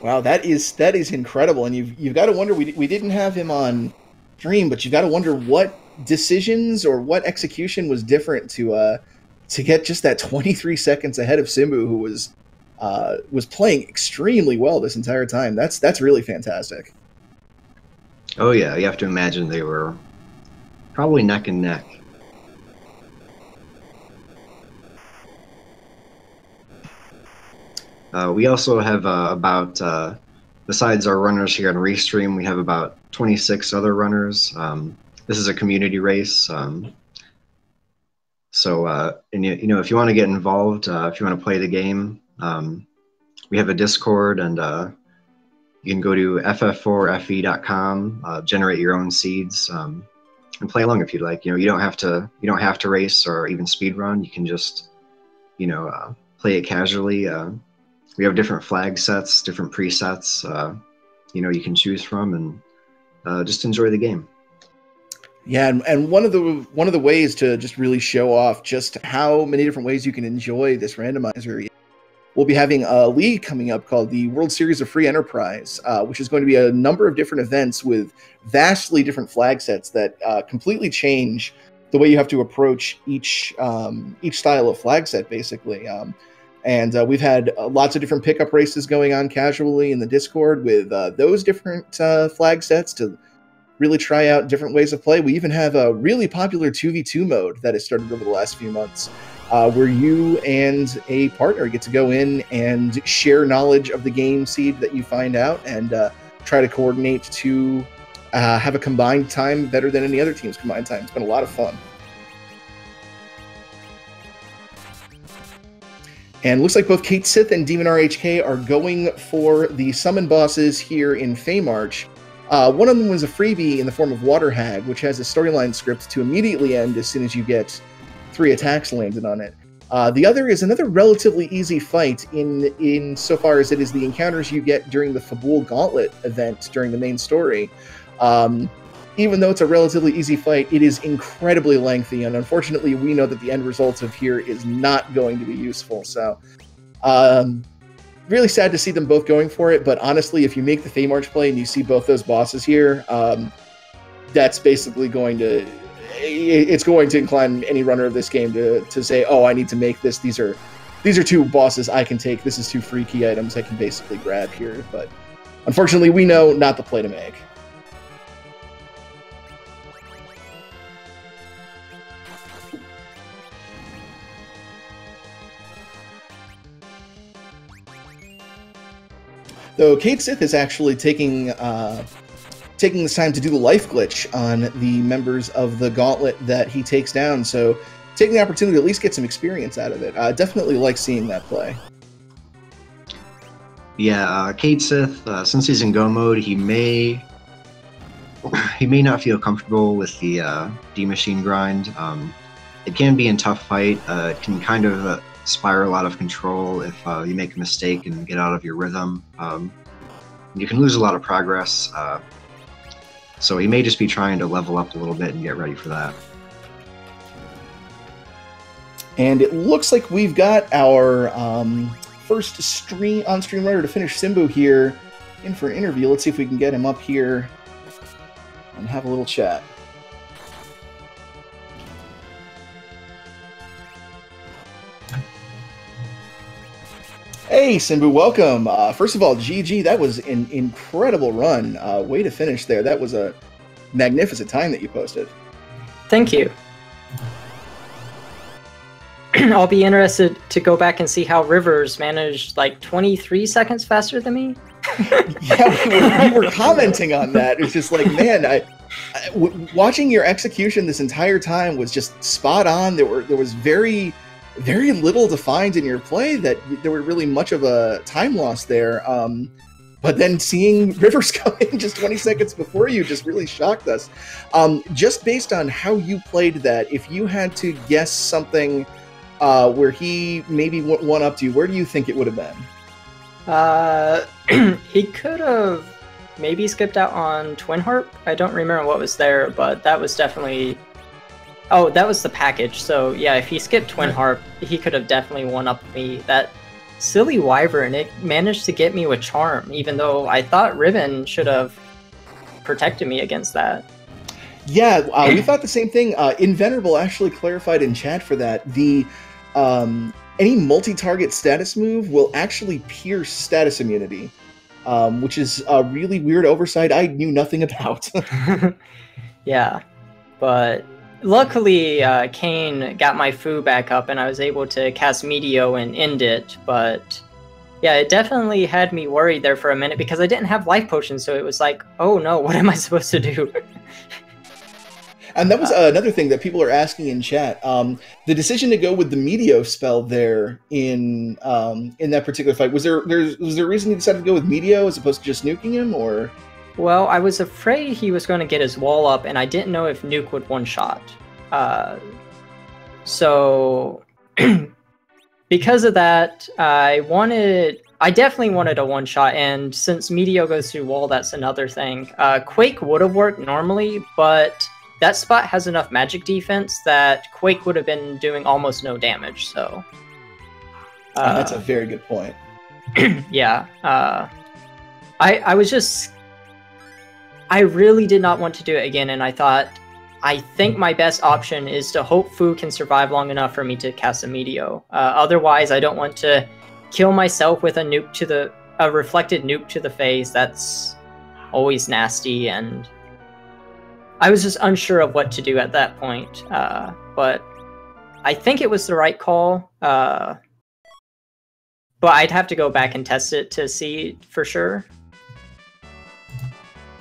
Wow, that is incredible, and you've got to wonder. We didn't have him on stream, but you've got to wonder what decisions or what execution was different to get just that 23 seconds ahead of Simbu, who was playing extremely well this entire time. That's really fantastic. Oh yeah, you have to imagine they were probably neck and neck. We also have besides our runners here on Restream, we have about 26 other runners. This is a community race. And if you want to get involved, if you want to play the game, we have a Discord, and you can go to ff4fe.com, generate your own seeds, and play along if you'd like. You don't have to race or even speed run. You can just play it casually. We have different flag sets, different presets, you can choose from, and just enjoy the game. Yeah, and one of the ways to just really show off just how many different ways you can enjoy this randomizer, we'll be having a league coming up called the World Series of Free Enterprise, which is going to be a number of different events with vastly different flag sets that completely change the way you have to approach each style of flag set, basically. And we've had lots of different pickup races going on casually in the Discord with those different flag sets to really try out different ways of play. We even have a really popular 2v2 mode that has started over the last few months, where you and a partner get to go in and share knowledge of the game seed that you find out and try to coordinate to have a combined time better than any other team's combined time. It's been a lot of fun. And looks like both Kate Sith and Demon RHK are going for the summon bosses here in Feymarch. One of them was a freebie in the form of Water Hag, which has a storyline script to immediately end as soon as you get 3 attacks landed on it. The other is another relatively easy fight in so far as it is the encounters you get during the Fabul Gauntlet event during the main story. Even though it's a relatively easy fight, it is incredibly lengthy, and unfortunately we know that the end result of here is not going to be useful. So, really sad to see them both going for it, but honestly, if you make the Feymarch play and you see both those bosses here, that's basically going to incline any runner of this game to say, oh, I need to make this. These are 2 bosses I can take. This is 2 free key items I can basically grab here. But unfortunately, we know not the play to make. Though Kate Sith is actually taking this time to do the life glitch on the members of the gauntlet that he takes down, so taking the opportunity to at least get some experience out of it. Definitely like seeing that play. Yeah, Kate Sith, since he's in go mode, he may not feel comfortable with the D-Machine grind. It can be in tough fight. It can kind of spiral out of control if you make a mistake and get out of your rhythm. You can lose a lot of progress, so he may just be trying to level up a little bit and get ready for that. And it looks like we've got our first on-stream runner to finish Simbu here in for an interview. Let's see if we can get him up here and have a little chat. Hey, Simbu, welcome. First of all, GG, that was an incredible run. Way to finish there. That was a magnificent time that you posted. Thank you. I'll be interested to go back and see how Rivers managed like 23 seconds faster than me. Yeah, we were commenting on that. It's just like, man, watching your execution this entire time was just spot on. There was very little defined in your play that there were really much of a time loss there. But then seeing Rivers come in just 20 seconds before you just really shocked us. Just based on how you played that, if you had to guess something where he maybe won up to you, where do you think it would have been? He could have maybe skipped out on Twin Harp. I don't remember what was there, but that was definitely... Oh, that was the package. So yeah, if he skipped Twin Harp, he could have definitely one-upped me. That silly Wyvern, it managed to get me with Charm, even though I thought Ribbon should have protected me against that. Yeah, we thought the same thing. Invenerable actually clarified in chat for that. The any multi-target status move will actually pierce status immunity, which is a really weird oversight I knew nothing about. Yeah, but... Luckily, Kane got my foo back up, and I was able to cast Meteo and end it, but Yeah, it definitely had me worried there for a minute because I didn't have life potions, so it was like, oh no, what am I supposed to do? And that was another thing that people are asking in chat. The decision to go with the Meteo spell there in that particular fight, was there a reason you decided to go with Meteo as opposed to just nuking him, or? Well, I was afraid he was going to get his wall up, and I didn't know if nuke would one-shot. So because of that, I definitely wanted a one-shot, and since Meteo goes through wall, that's another thing. Quake would have worked normally, but that spot has enough magic defense that Quake would have been doing almost no damage, so... that's a very good point. Yeah. I was just... I really did not want to do it again, and I thought, I think my best option is to hope Fu can survive long enough for me to cast a Meteo. Otherwise, I don't want to kill myself with a reflected nuke to the face. That's always nasty, and I was just unsure of what to do at that point. But I think it was the right call. But I'd have to go back and test it to see for sure.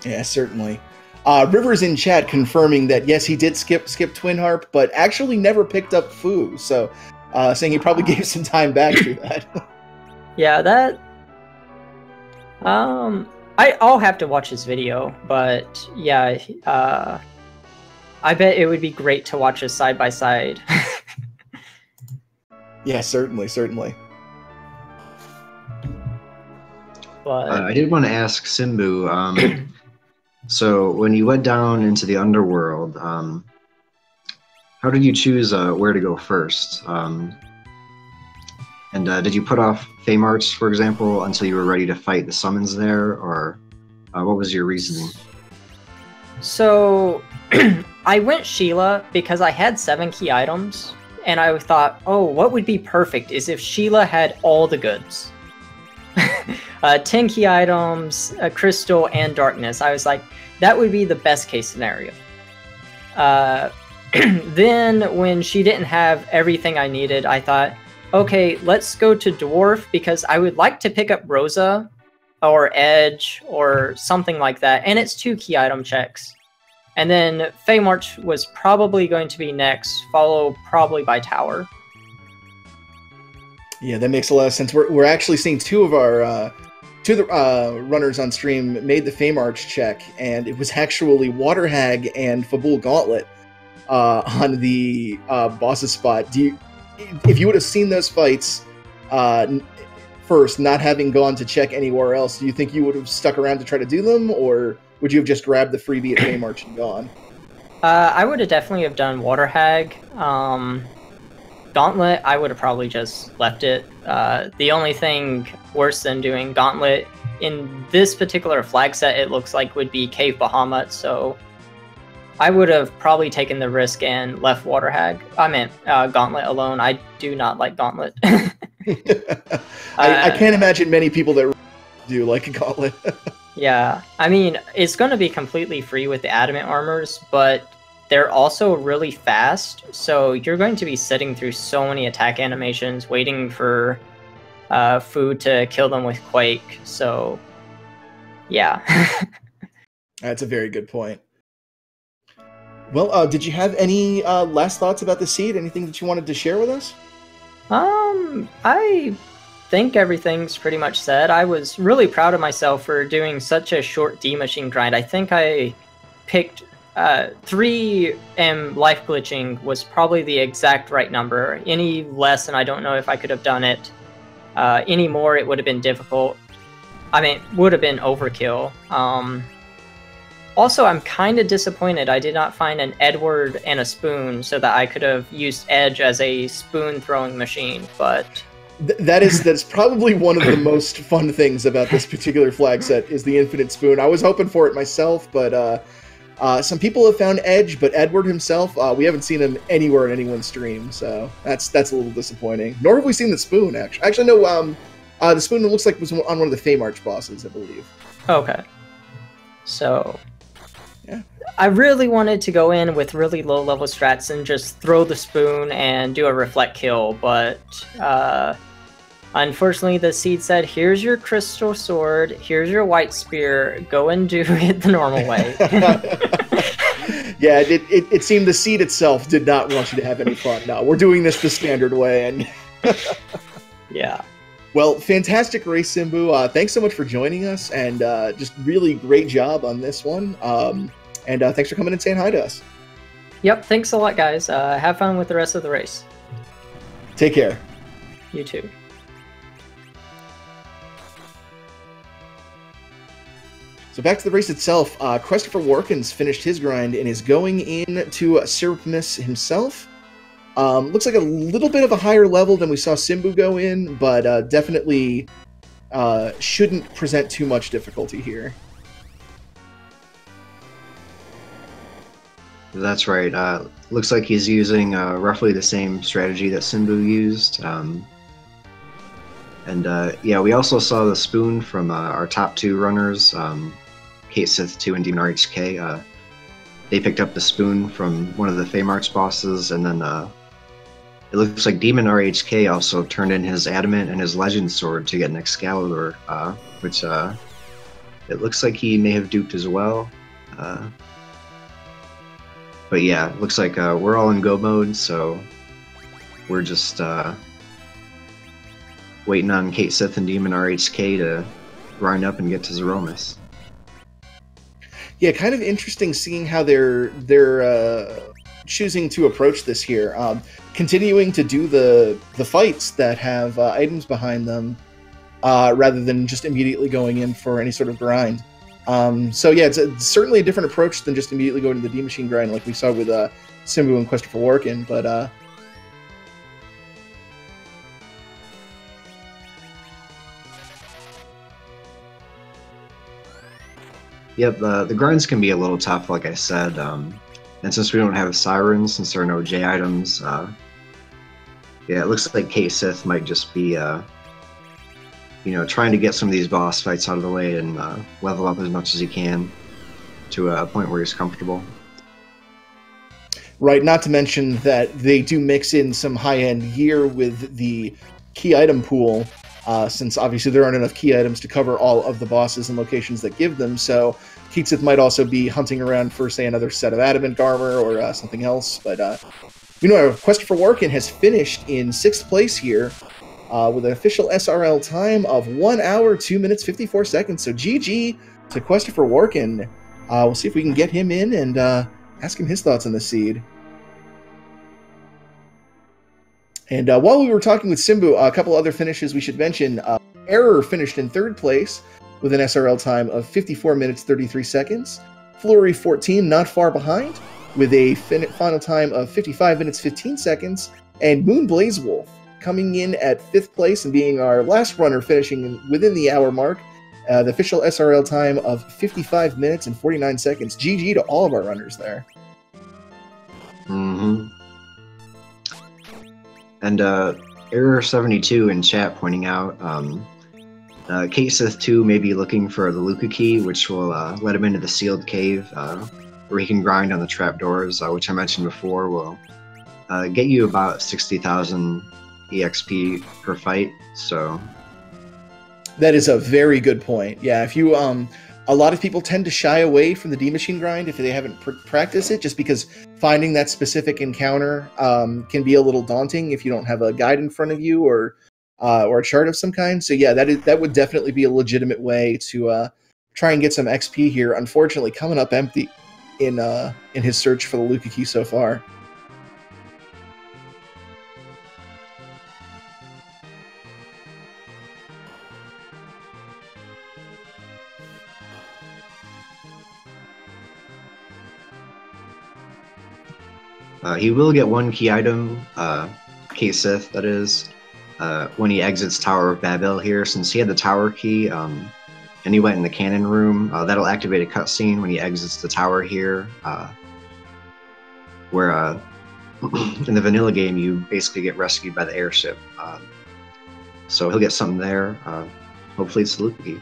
Yeah, certainly. River's in chat confirming that yes, he did skip Twin Harp, but actually never picked up Fu. So, saying he probably gave some time back to that. Yeah, that. I'll have to watch his video, but yeah, I bet it would be great to watch us side by side. Yeah, certainly. But I did want to ask Simbu. So when you went down into the Underworld, how did you choose where to go first? And did you put off Feymarch, for example, until you were ready to fight the summons there, or what was your reasoning? So I went Sheila because I had 7 key items, and I thought, oh, what would be perfect is if Sheila had all the goods. 10 key items, a crystal, and darkness. I was like, that would be the best case scenario. Then when she didn't have everything I needed, I thought, okay, let's go to Dwarf because I would like to pick up Rosa or Edge or something like that. And it's 2 key item checks. And then Feymarch was probably going to be next, followed probably by Tower. Yeah, that makes a lot of sense. We're actually seeing two of the runners on stream made the Feymarch check, and it was actually Water Hag and Fabul Gauntlet on the boss's spot. If you would have seen those fights first, not having gone to check anywhere else, do you think you would have stuck around to try to do them, or would you have just grabbed the freebie at Feymarch and gone? I would have definitely have done Water Hag. Gauntlet, I would have probably just left it. The only thing worse than doing Gauntlet in this particular flag set, it looks like, would be Cave Bahamut, so I would have probably taken the risk and left Water Hag. I meant Gauntlet alone. I do not like Gauntlet. I can't imagine many people that do like a Gauntlet. Yeah, I mean, it's going to be completely free with the Adamant armors, but they're also really fast, so you're going to be sitting through so many attack animations, waiting for food to kill them with Quake, so yeah. That's a very good point. Well, did you have any last thoughts about the seed? Anything that you wanted to share with us? I think everything's pretty much said. I was really proud of myself for doing such a short D-Machine grind. I think I picked 3 and life glitching was probably the exact right number. Any less, and I don't know if I could have done it. Any more, it would have been difficult. I mean, would have been overkill. Also, I'm kind of disappointed I did not find an Edward and a spoon so that I could have used Edge as a spoon throwing machine, but that's probably one of the most fun things about this particular flag set is the infinite spoon. I was hoping for it myself, but some people have found Edge, but Edward himself, we haven't seen him anywhere in anyone's stream, so that's a little disappointing. Nor have we seen the spoon, actually. Actually, no, the spoon looks like was on one of the Feymarch bosses, I believe. Okay. So yeah, I really wanted to go in with really low-level strats and just throw the spoon and do a reflect kill, but Unfortunately, the seed said, here's your crystal sword, here's your white spear, go and do it the normal way. Yeah, it seemed the seed itself did not want you to have any fun. No, we're doing this the standard way. And yeah. Well, fantastic race, Simbu. Thanks so much for joining us, and just really great job on this one. And thanks for coming and saying hi to us. Yep, thanks a lot, guys. Have fun with the rest of the race. Take care. You too. So back to the race itself. Christopher Warkins finished his grind and is going in to Zeromus himself. Looks like a little bit of a higher level than we saw Simbu go in, but definitely shouldn't present too much difficulty here. That's right. Looks like he's using roughly the same strategy that Simbu used. Yeah, we also saw the spoon from our top two runners, Kate Sith 2 and Demon RHK. They picked up the spoon from one of the Feymarch bosses, and then it looks like Demon RHK also turned in his Adamant and his Legend Sword to get an Excalibur, which it looks like he may have duped as well. But yeah, it looks like we're all in go mode, so we're just waiting on Kate Sith and Demon RHK to grind up and get to Zeromus. Yeah, kind of interesting seeing how they're choosing to approach this here. Continuing to do the fights that have items behind them, rather than just immediately going in for any sort of grind. So yeah, it's certainly a different approach than just immediately going to the D-Machine grind like we saw with Simbu and Christopher Warkin, but Yep, the grinds can be a little tough, like I said, and since we don't have sirens, since there are no J items, yeah, it looks like Kate Sith might just be trying to get some of these boss fights out of the way and level up as much as he can to a point where he's comfortable. Right, not to mention that they do mix in some high-end gear with the key item pool, since obviously there aren't enough key items to cover all of the bosses and locations that give them, so Kate Sith might also be hunting around for, say, another set of Adamant armor or something else, but Christopher Warkin has finished in 6th place here, with an official SRL time of 1 hour, 2 minutes, 54 seconds. So GG to Christopher Warkin. We'll see if we can get him in and ask him his thoughts on the seed. And while we were talking with Simbu, a couple other finishes we should mention. Error finished in 3rd place with an SRL time of 54 minutes, 33 seconds. Flurry 14 not far behind with a final time of 55 minutes, 15 seconds. And Moon Blaze Wolf coming in at 5th place and being our last runner, finishing within the hour mark. The official SRL time of 55 minutes and 49 seconds. GG to all of our runners there. Mm-hmm. And Error72 in chat pointing out Kate Sith 2 may be looking for the Luca key, which will let him into the sealed cave, where he can grind on the trapdoors, which I mentioned before will get you about 60,000 EXP per fight, so... That is a very good point. Yeah, if you... a lot of people tend to shy away from the D-Machine grind if they haven't practiced it, just because finding that specific encounter can be a little daunting if you don't have a guide in front of you or a chart of some kind. So yeah, that would definitely be a legitimate way to try and get some XP here. Unfortunately, coming up empty in his search for the Luca key so far. He will get one key item, Kate Sith, that is, when he exits Tower of Babel here, since he had the tower key, and he went in the cannon room. That'll activate a cutscene when he exits the tower here, where in the vanilla game you basically get rescued by the airship. So he'll get something there. Hopefully it's the Luca key.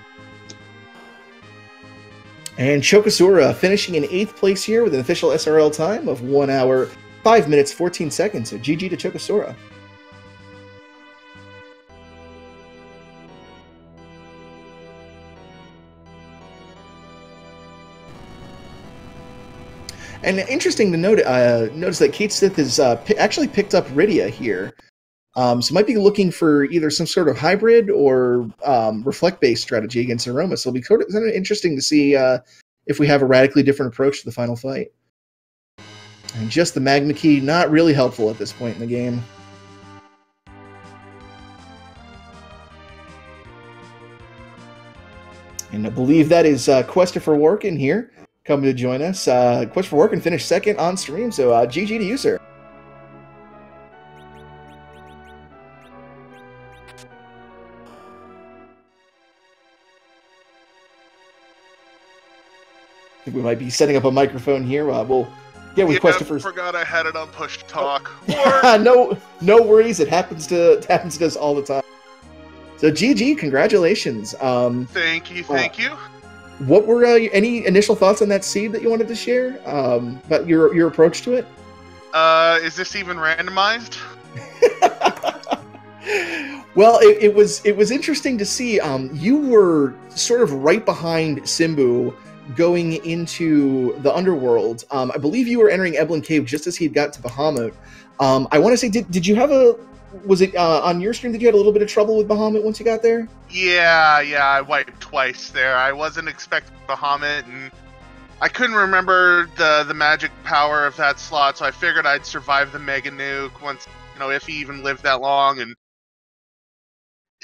And Chokasura finishing in 8th place here with an official SRL time of 1 hour, 5 minutes, 14 seconds. So GG to Chokasura. And interesting to note, notice that Kate Sith has actually picked up Rydia here. So might be looking for either some sort of hybrid or reflect-based strategy against Zeromus. So it'll be kind of interesting to see if we have a radically different approach to the final fight. And just the Magma Key, not really helpful at this point in the game. And I believe that is Questifer Workin here coming to join us. Questifer Workin finished second on stream, so GG to you, sir. I think we might be setting up a microphone here. We'll get with Questifer. I forgot I had it on push to talk. No worries. It happens to us all the time. So GG, congratulations. Thank you. What were any initial thoughts on that seed that you wanted to share? About your approach to it? Is this even randomized? Well, it was interesting to see. You were sort of right behind Simbu going into the Underworld. I believe you were entering Eblin Cave just as he had got to Bahamut. I want to say, did you have was it on your stream that you had a little bit of trouble with Bahamut once you got there? Yeah, I wiped twice there. I wasn't expecting Bahamut, and I couldn't remember the magic power of that slot, so I figured I'd survive the Mega Nuke once, if he even lived that long, and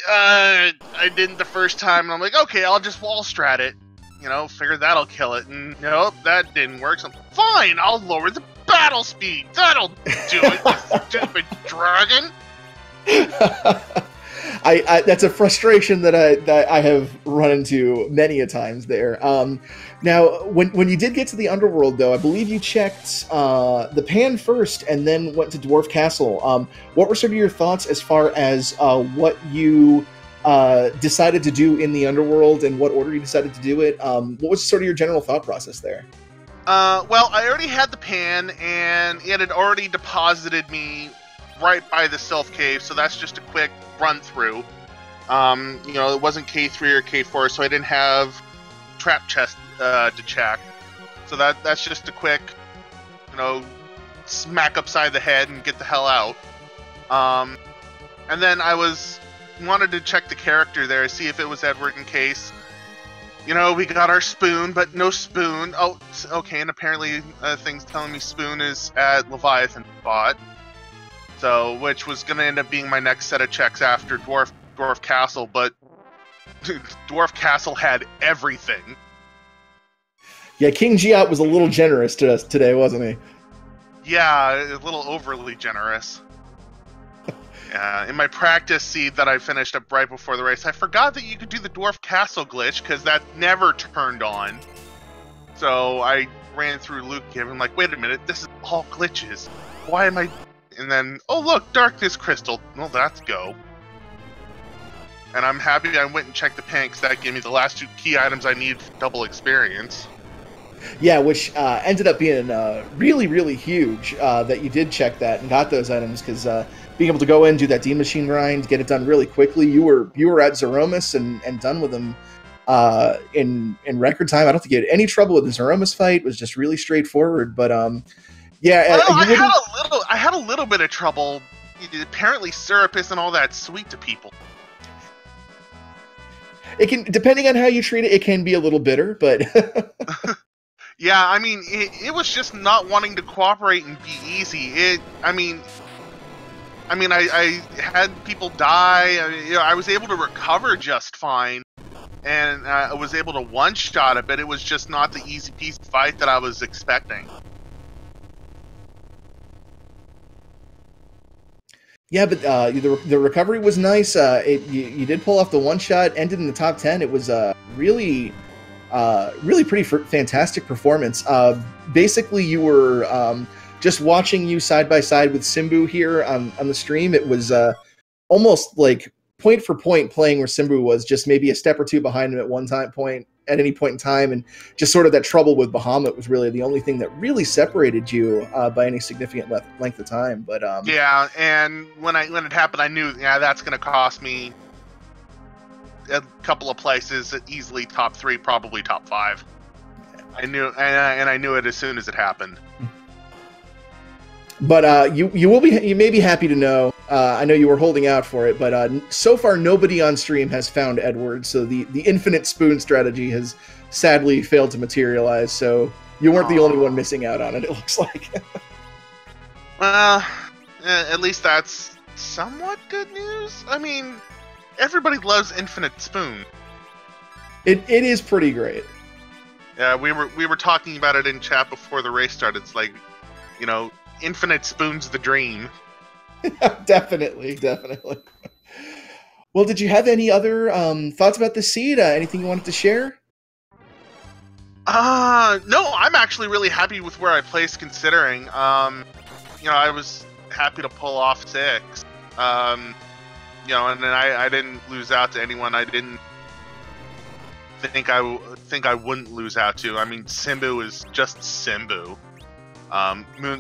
I didn't the first time, and I'm like, okay, I'll just wall strat it. Figure that'll kill it. And nope, that didn't work. So fine, I'll lower the battle speed. That'll do it, you stupid dragon. That's a frustration that I have run into many a times there. Now, when you did get to the Underworld, though, I believe you checked the Pan first and then went to Dwarf Castle. What were sort of your thoughts as far as what you decided to do in the Underworld and what order you decided to do it? What was sort of your general thought process there? Well, I already had the Pan, and it had already deposited me right by the Sylph Cave, so that's just a quick run through. It wasn't K3 or K4, so I didn't have trap chest to check. So that's just a quick, smack upside the head and get the hell out. And then I wanted to check the character there, see if it was Edward in case. We got our spoon, but no spoon. Oh, okay, and apparently thing's telling me spoon is at Leviathan spot. So, which was going to end up being my next set of checks after Dwarf Castle, but Dwarf Castle had everything. Yeah, King Giat was a little generous to us today, wasn't he? Yeah, a little overly generous. Yeah, in my practice seed that I finished up right before the race, I forgot that you could do the Dwarf Castle glitch, because that never turned on. So I ran through Luke Cave and I'm like, wait a minute, this is all glitches. Why am I... And then, oh look, Darkness Crystal. Well, that's go. And I'm happy I went and checked the Pan, because that gave me the last 2 key items I need for double experience. Yeah, which ended up being really, really huge that you did check that and got those items, because being able to go in, do that D Machine grind, get it done really quickly. You were at Zeromus and done with them in record time. I don't think you had any trouble with the Zeromus fight. It was just really straightforward. But yeah, well, I had a little bit of trouble. Apparently, syrup isn't all that sweet to people. It can, depending on how you treat it, it can be a little bitter, but. Yeah, I mean, it was just not wanting to cooperate and be easy. I had people die. I was able to recover just fine, and I was able to one-shot it, but it was just not the easy-peasy fight that I was expecting. Yeah, but the recovery was nice. You did pull off the one-shot, ended in the top 10. It was really pretty fantastic performance. Basically, you were just watching you side by side with Simbu here on the stream. It was almost like point for point playing where Simbu was just maybe a step or two behind him at any point in time, and just sort of that trouble with Bahamut was really the only thing that really separated you by any significant length of time. But yeah, and when it happened, I knew that's going to cost me a couple of places, easily top 3, probably top 5. I knew, and I knew it as soon as it happened. But you may be happy to know. I know you were holding out for it, but so far nobody on stream has found Edward. So the infinite spoon strategy has sadly failed to materialize. So you weren't the only one missing out on it. It looks like. Well, at least that's somewhat good news. I mean, everybody loves Infinite Spoon. It is pretty great. Yeah, we were talking about it in chat before the race started. It's like, you know, Infinite Spoon's the dream. Definitely. Well, did you have any other thoughts about this seed? Anything you wanted to share? No, I'm actually really happy with where I placed considering. You know, I was happy to pull off 6. You know, and then I didn't lose out to anyone I didn't think I wouldn't lose out to. I mean, Simbu is just Simbu.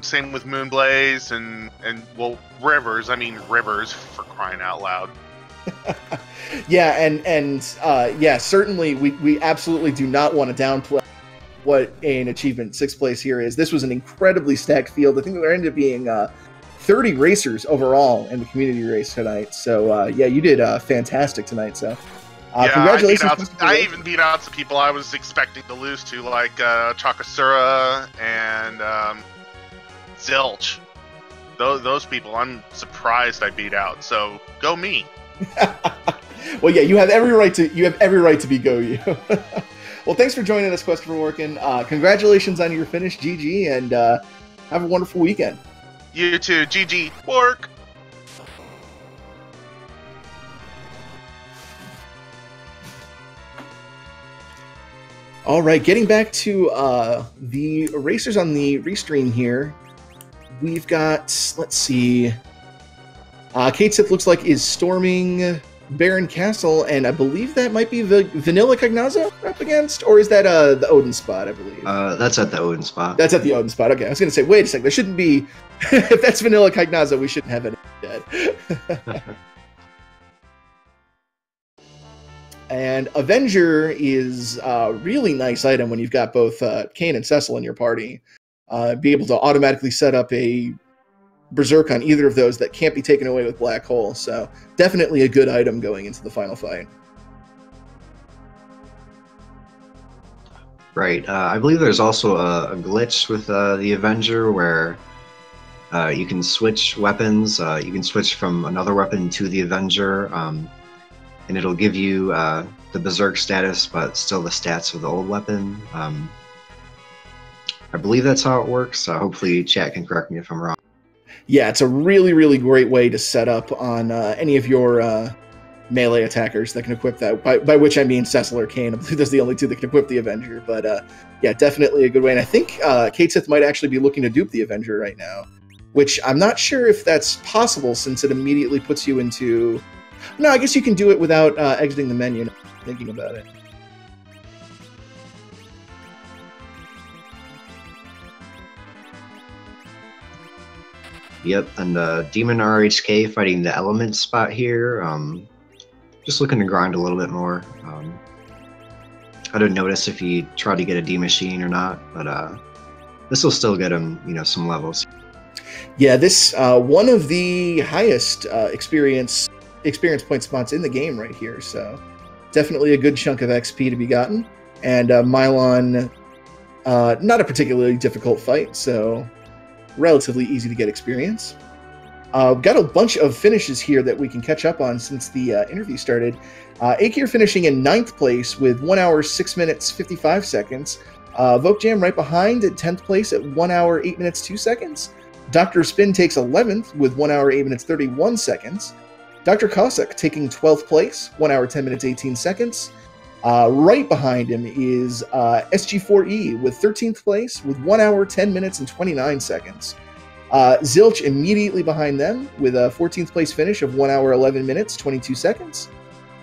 Same with Moonblaze and well, Rivers. I mean, Rivers, for crying out loud. Yeah, and yeah, certainly we absolutely do not want to downplay what an achievement 6th place here is. This was an incredibly stacked field. I think there ended up being 30 racers overall in the community race tonight. So yeah, you did fantastic tonight. So yeah, congratulations. I even beat out some people I was expecting to lose to, like Chakasura and Zilch. Those people, I'm surprised I beat out. So go me. Well, yeah, you have every right to be go you. Well, thanks for joining us, Quest for Working. Congratulations on your finish, GG, and have a wonderful weekend. You too, GG. Work. All right, getting back to the racers on the restream here, we've got, let's see, Kate Sith looks like is storming Baron Castle, and I believe that might be the Vanilla Cognazo up against, or is that the Odin spot, I believe? That's at the Odin spot. That's at the Odin spot, okay. I was going to say, wait a second, there shouldn't be, if that's Vanilla Cognazo, we shouldn't have any dead. And Avenger is a really nice item when you've got both Kane and Cecil in your party. Be able to automatically set up a Berserk on either of those that can't be taken away with Black Hole. So definitely a good item going into the final fight. Right. I believe there's also a glitch with the Avenger where you can switch weapons. You can switch from another weapon to the Avenger. And it'll give you the Berserk status, but still the stats of the old weapon. I believe that's how it works. Hopefully chat can correct me if I'm wrong. Yeah, it's a really, really great way to set up on any of your melee attackers that can equip that, by which I mean Cecil or Kane. I believe those are the only two that can equip the Avenger. But yeah, definitely a good way. And I think Kate Sith might actually be looking to dupe the Avenger right now, which I'm not sure if that's possible since it immediately puts you into... No, I guess you can do it without exiting the menu, thinking about it. Yep, and Demon RHK fighting the Element spot here. Just looking to grind a little bit more. I didn't notice if he tried to get a D machine or not, but this will still get him, you know, some levels. Yeah, this one of the highest experience point spots in the game right here, so definitely a good chunk of XP to be gotten. And Mylon, not a particularly difficult fight, so relatively easy to get experience. Got a bunch of finishes here that we can catch up on since the interview started. Akir finishing in 9th place with 1 hour 6 minutes 55 seconds. Vokejam right behind at 10th place at 1 hour 8 minutes 2 seconds. Dr. Spin takes 11th with 1 hour 8 minutes 31 seconds. Dr. Cossack taking 12th place, 1 hour 10 minutes 18 seconds. Right behind him is SG4E with 13th place with 1 hour 10 minutes and 29 seconds. Zilch immediately behind them with a 14th place finish of 1 hour 11 minutes 22 seconds.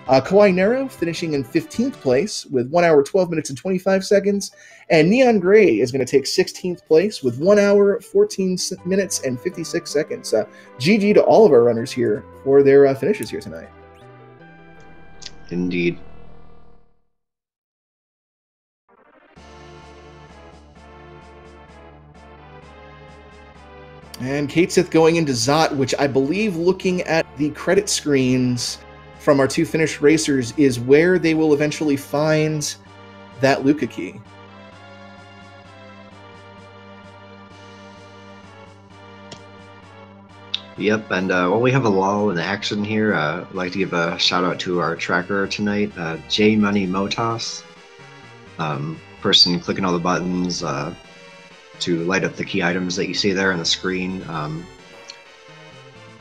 Kawaii Nero finishing in 15th place with 1 hour 12 minutes and 25 seconds. And Neon Gray is going to take 16th place with 1 hour 14 minutes and 56 seconds. GG to all of our runners here for their finishes here tonight. Indeed. And Kate Sith going into Zot, which I believe, looking at the credit screens from our two finished racers, is where they will eventually find that Luca key. Yep, and while we have a lull in action here, I'd like to give a shout out to our tracker tonight, J Money Motos. Person clicking all the buttons to light up the key items that you see there on the screen.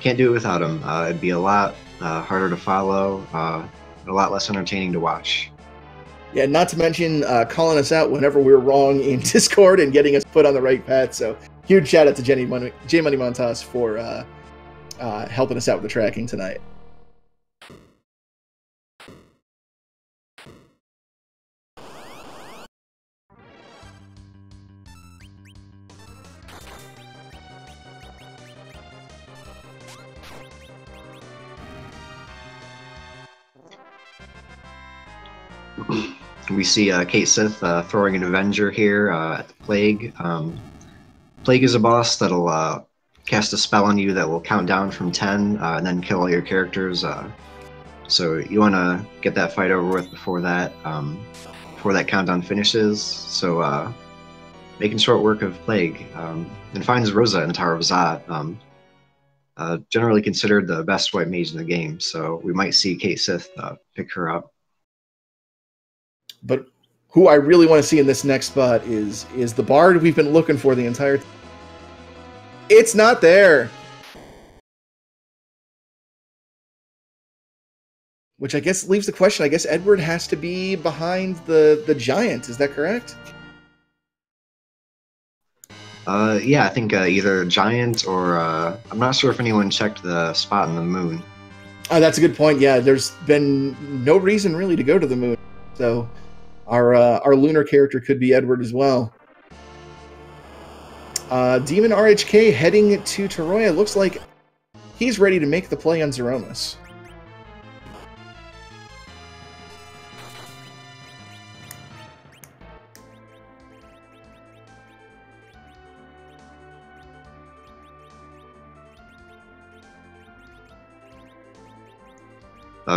Can't do it without him. It'd be a lot harder to follow, a lot less entertaining to watch. Yeah, not to mention calling us out whenever we're wrong in Discord and getting us put on the right path. So huge shout out to J Money Montas for helping us out with the tracking tonight. We see Kate Sith throwing an Avenger here at the Plague. Plague is a boss that'll cast a spell on you that will count down from 10 and then kill all your characters. So you want to get that fight over with before that countdown finishes. So making short work of Plague and finds Rosa in the Tower of Zot. Generally considered the best white mage in the game, so we might see Kate Sith pick her up. But who I really want to see in this next spot is the bard we've been looking for the entire time. It's not there. Which I guess leaves the question. I guess Edward has to be behind the giant. Is that correct? Yeah, I think either giant or I'm not sure if anyone checked the spot on the moon. Oh, that's a good point. Yeah, there's been no reason really to go to the moon. So our lunar character could be Edward as well. Demon RHK heading to Toroya. Looks like he's ready to make the play on Zeromus.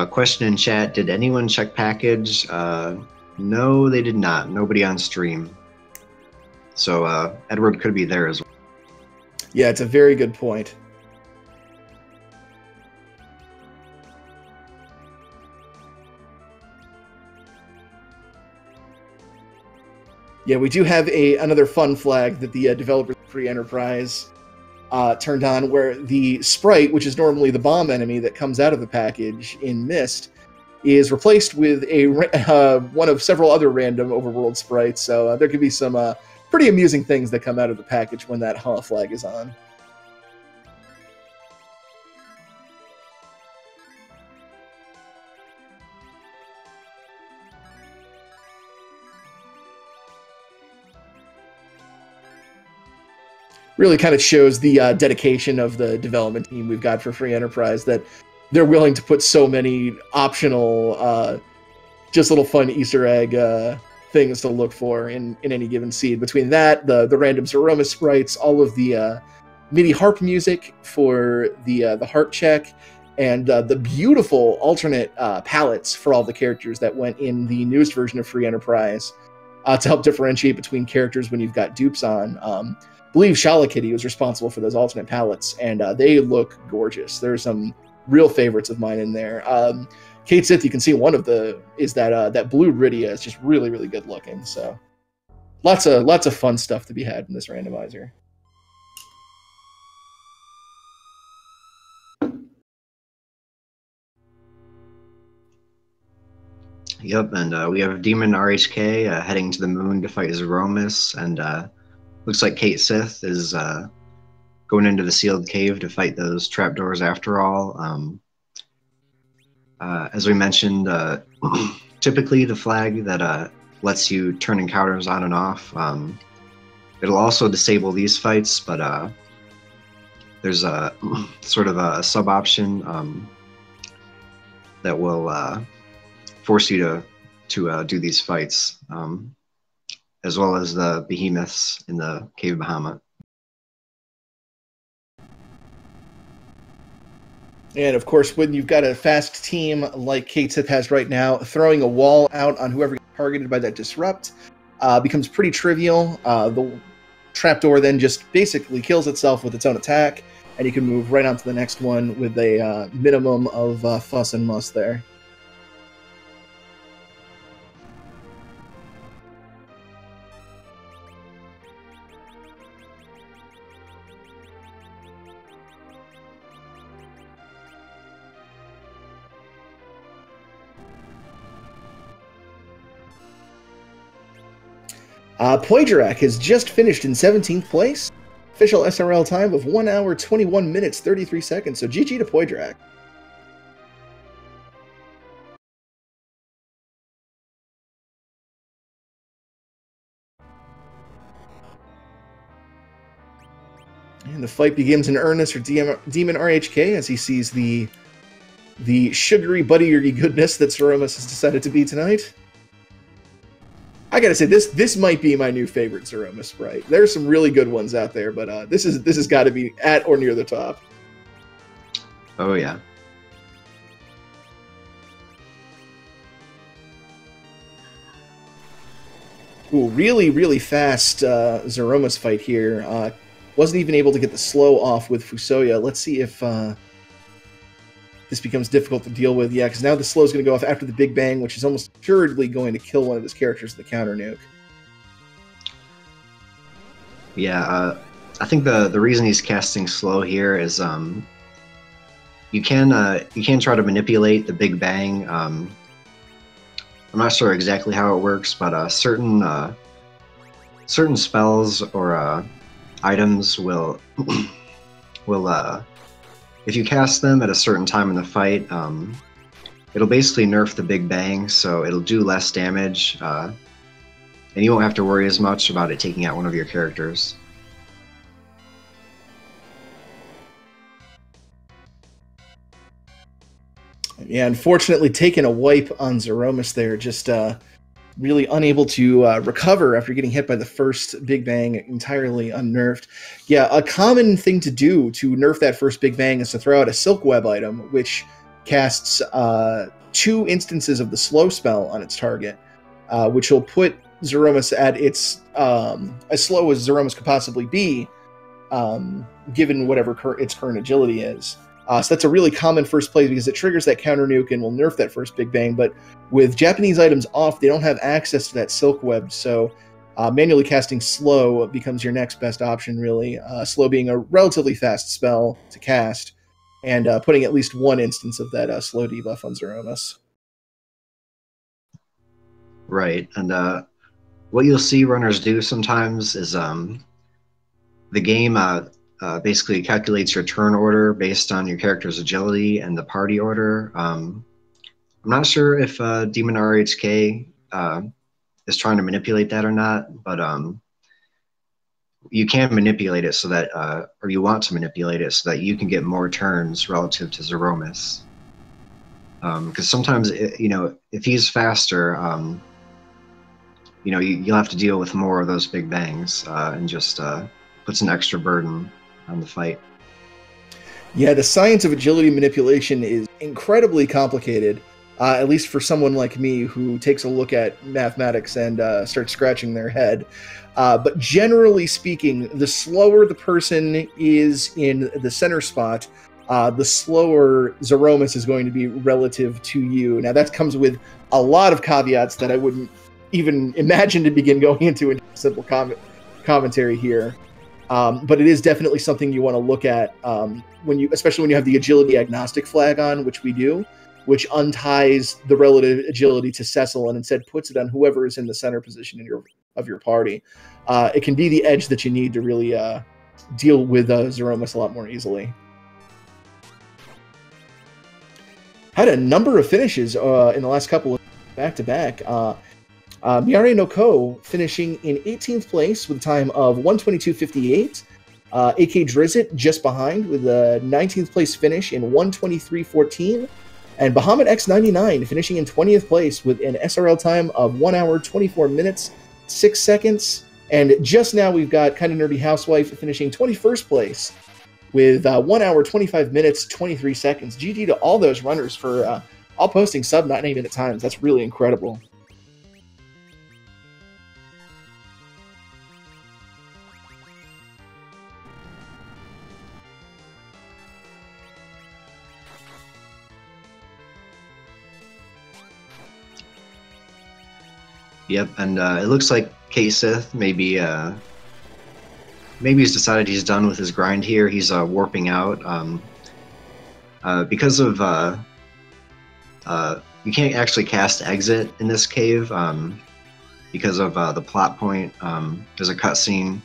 Question in chat, did anyone check package? No, they did not. Nobody on stream. So Edward could be there as well. Yeah, it's a very good point. Yeah, we do have another fun flag that the developers of Free Enterprise turned on, where the sprite, which is normally the bomb enemy that comes out of the package in Myst, is replaced with one of several other random overworld sprites. So there could be some pretty amusing things that come out of the package when that holo flag is on. Really kind of shows the dedication of the development team we've got for Free Enterprise, that they're willing to put so many optional, just little fun Easter egg things to look for in any given seed. Between that, the random Zeromus sprites, all of the MIDI harp music for the harp check, and the beautiful alternate palettes for all the characters that went in the newest version of Free Enterprise to help differentiate between characters when you've got dupes on. I believe Shala Kitty was responsible for those alternate palettes, and they look gorgeous. There's some real favorites of mine in there. Kate Sith, you can see one of is that blue Rydia is just really, really good looking. So lots of fun stuff to be had in this randomizer. Yep, and we have Demon RHK heading to the moon to fight Zeromus, and looks like Kate Sith is going into the sealed cave to fight those trapdoors after all. As we mentioned, typically the flag that lets you turn encounters on and off. It'll also disable these fights, but there's a sort of a sub option that will force you to do these fights, as well as the behemoths in the Cave of Bahamut. And of course, when you've got a fast team like Kate Sith has right now, throwing a wall out on whoever gets targeted by that disrupt becomes pretty trivial. The trapdoor then just basically kills itself with its own attack, and you can move right on to the next one with a minimum of fuss and muss there. Poidrak has just finished in 17th place. Official SRL time of 1 hour, 21 minutes, 33 seconds. So GG to Poidrak. And the fight begins in earnest for Demon RHK as he sees the sugary, buttery goodness that Zeromus has decided to be tonight. I gotta say, this might be my new favorite Zeromus sprite. There's some really good ones out there, but this has got to be at or near the top. Oh yeah. Ooh, really, really fast Zeromus fight here. Wasn't even able to get the slow off with Fusoya. Let's see if this becomes difficult to deal with. Yeah, because now the slow is going to go off after the Big Bang, which is almost assuredly going to kill one of his characters with the counter nuke. Yeah, I think the reason he's casting slow here is you can try to manipulate the Big Bang. I'm not sure exactly how it works, but certain spells or items will if you cast them at a certain time in the fight, it'll basically nerf the Big Bang, so it'll do less damage, and you won't have to worry as much about it taking out one of your characters. Yeah, unfortunately taking a wipe on Zeromus there, just really unable to recover after getting hit by the first Big Bang, entirely unnerved. Yeah, a common thing to do to nerf that first Big Bang is to throw out a Silk Web item, which casts 2 instances of the slow spell on its target, which will put Zeromus at its as slow as Zeromus could possibly be, given whatever its current agility is. So that's a really common first play because it triggers that counter nuke and will nerf that first Big Bang. But with Japanese items off, they don't have access to that Silk Web. So manually casting slow becomes your next best option, really. Slow being a relatively fast spell to cast, and putting at least 1 instance of that slow debuff on Zeromus. Right, and what you'll see runners do sometimes is the game basically calculates your turn order based on your character's agility and the party order. I'm not sure if Demon RHK is trying to manipulate that or not, but you can manipulate it so that, or you want to manipulate it so that you can get more turns relative to Zeromus. Because sometimes, if he's faster, you'll have to deal with more of those Big Bangs, and just puts an extra burden on the fight. Yeah, the science of agility manipulation is incredibly complicated, at least for someone like me who takes a look at mathematics and starts scratching their head. But generally speaking, the slower the person is in the center spot, the slower Zeromus is going to be relative to you. Now, that comes with a lot of caveats that I wouldn't even imagine to begin going into in simple commentary here. But it is definitely something you want to look at especially when you have the agility agnostic flag on, which we do, which unties the relative agility to Cecil and instead puts it on whoever is in the center position of your party. It can be the edge that you need to really deal with Zeromus a lot more easily. Had a number of finishes in the last couple of back-to-back. Miyare no Ko finishing in 18th place with a time of 122.58. AK Drizzt just behind with a 19th place finish in 123.14. And Bahamut X99 finishing in 20th place with an SRL time of 1 hour, 24 minutes, 6 seconds. And just now we've got Kinda Nerdy Housewife finishing 21st place with 1 hour, 25 minutes, 23 seconds. GG to all those runners for all posting sub 9-minute times. That's really incredible. Yep, and it looks like Kasith maybe he's decided he's done with his grind here. He's warping out because of you can't actually cast exit in this cave because of the plot point. There's a cutscene,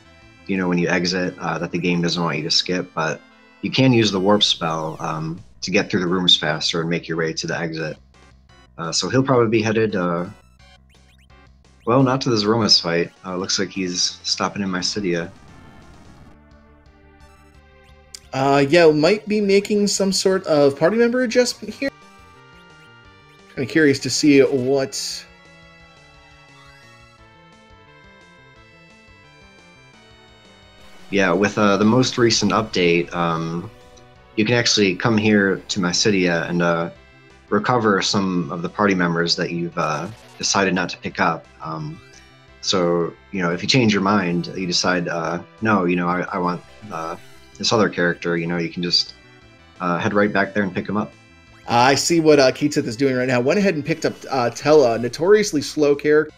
when you exit that the game doesn't want you to skip, but you can use the warp spell to get through the rooms faster and make your way to the exit. So he'll probably be headed. Well, not to the Zeromus fight. Looks like he's stopping in Mysidia. Yeah, might be making some sort of party member adjustment here. Kind of curious to see what... Yeah, with the most recent update, you can actually come here to Mysidia and recover some of the party members that you've decided not to pick up. So, if you change your mind, you decide, no, I want this other character, you can just head right back there and pick him up. I see what Keatsith is doing right now. Went ahead and picked up Tella, a notoriously slow character,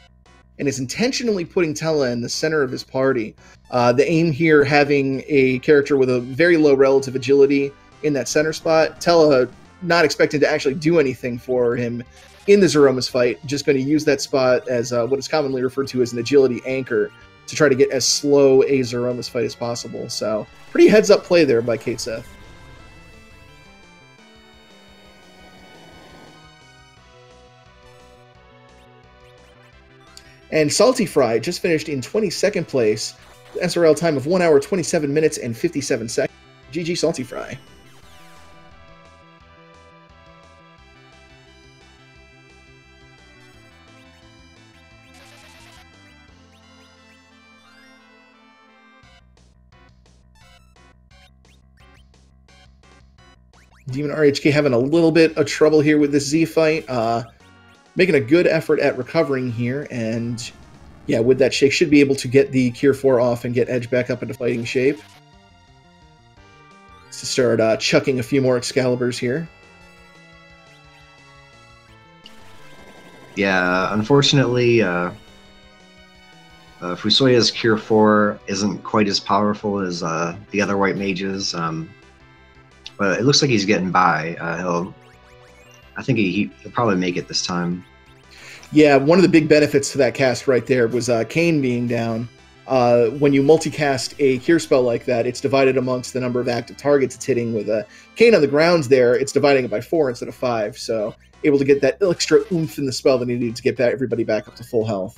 and is intentionally putting Tella in the center of his party. The aim here having a character with a very low relative agility in that center spot. Tella not expecting to actually do anything for him in the Zeromus fight, just going to use that spot as what is commonly referred to as an agility anchor to try to get as slow a Zeromus fight as possible. So, pretty heads-up play there by Kasith. And Salty Fry just finished in 22nd place, SRL time of 1 hour, 27 minutes, and 57 seconds. GG Salty Fry. Demon RHK having a little bit of trouble here with this Z fight. Making a good effort at recovering here, and yeah, with that shake, should be able to get the Cure 4 off and get Edge back up into fighting shape. To start chucking a few more Excaliburs here. Yeah, unfortunately, Fusoya's Cure 4 isn't quite as powerful as the other white mages, but it looks like he's getting by. I think he'll probably make it this time. Yeah, one of the big benefits to that cast right there was Kane being down. When you multicast a cure spell like that, it's divided amongst the number of active targets it's hitting. With Kane on the grounds there, it's dividing it by 4 instead of 5, so able to get that extra oomph in the spell that he needed to get everybody back up to full health.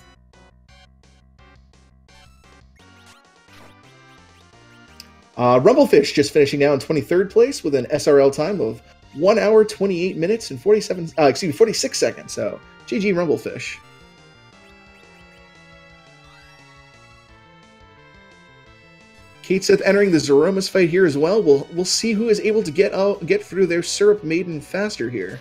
Rumblefish just finishing now in 23rd place with an SRL time of 1 hour, 28 minutes, and 46 seconds. So, GG Rumblefish. Kasith entering the Zeromus fight here as well. We'll see who is able to get through their Syrup Maiden faster here.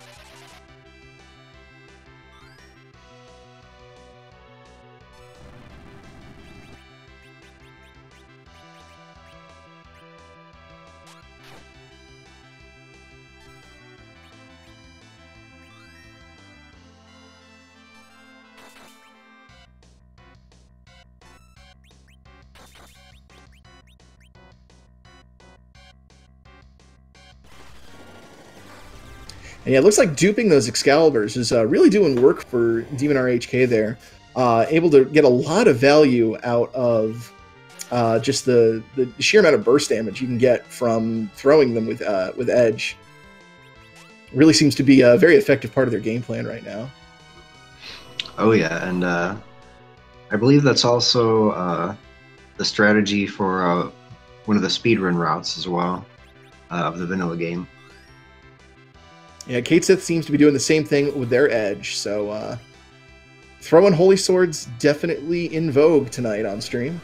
And yeah, it looks like duping those Excaliburs is really doing work for Demon RHK there. Able to get a lot of value out of just the sheer amount of burst damage you can get from throwing them with Edge. Really seems to be a very effective part of their game plan right now. Oh yeah, and I believe that's also the strategy for one of the speedrun routes as well of the vanilla game. Yeah, Kasith seems to be doing the same thing with their Edge, so throwing Holy Swords definitely in vogue tonight on stream.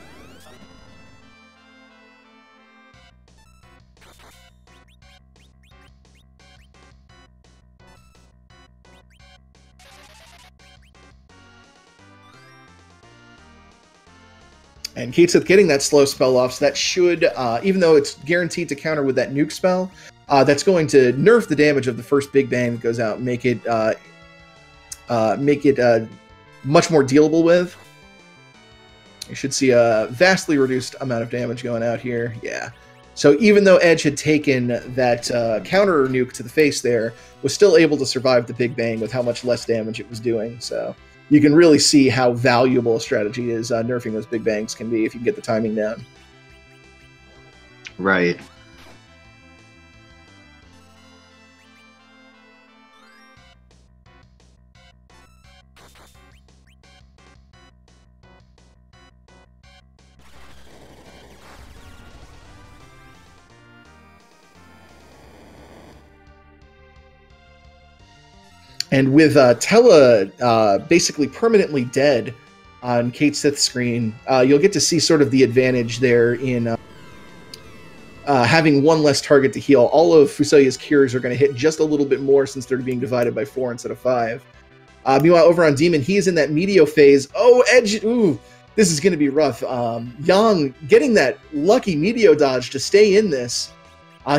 And Kate Sith getting that slow spell off, so that should, even though it's guaranteed to counter with that nuke spell, that's going to nerf the damage of the first Big Bang that goes out, make it much more dealable with. You should see a vastly reduced amount of damage going out here. Yeah. So even though Edge had taken that counter nuke to the face there, was still able to survive the Big Bang with how much less damage it was doing. So you can really see how valuable a strategy is nerfing those Big Bangs can be if you can get the timing down. Right. And with Tella basically permanently dead on Kate Sith's screen, you'll get to see sort of the advantage there in having one less target to heal. All of Fusoya's cures are going to hit just a little bit more since they're being divided by 4 instead of 5. Meanwhile, over on Demon, he is in that Meteo phase. Oh, Edge! Ooh, this is going to be rough. Yang getting that lucky Meteo dodge to stay in this.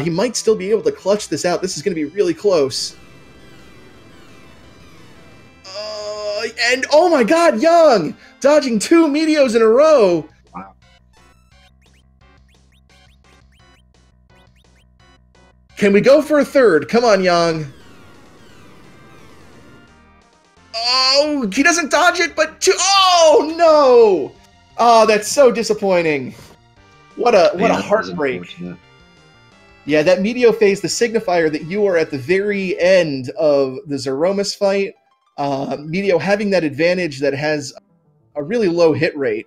He might still be able to clutch this out. This is going to be really close. And oh my god, Yang! Dodging 2 Meteos in a row! Wow. Can we go for a third? Come on, Yang. Oh, he doesn't dodge it, but oh no! Oh, that's so disappointing. What a heartbreak. Yeah, that Meteo phase, the signifier that you are at the very end of the Zeromus fight. Meteo having that advantage that has a really low hit rate,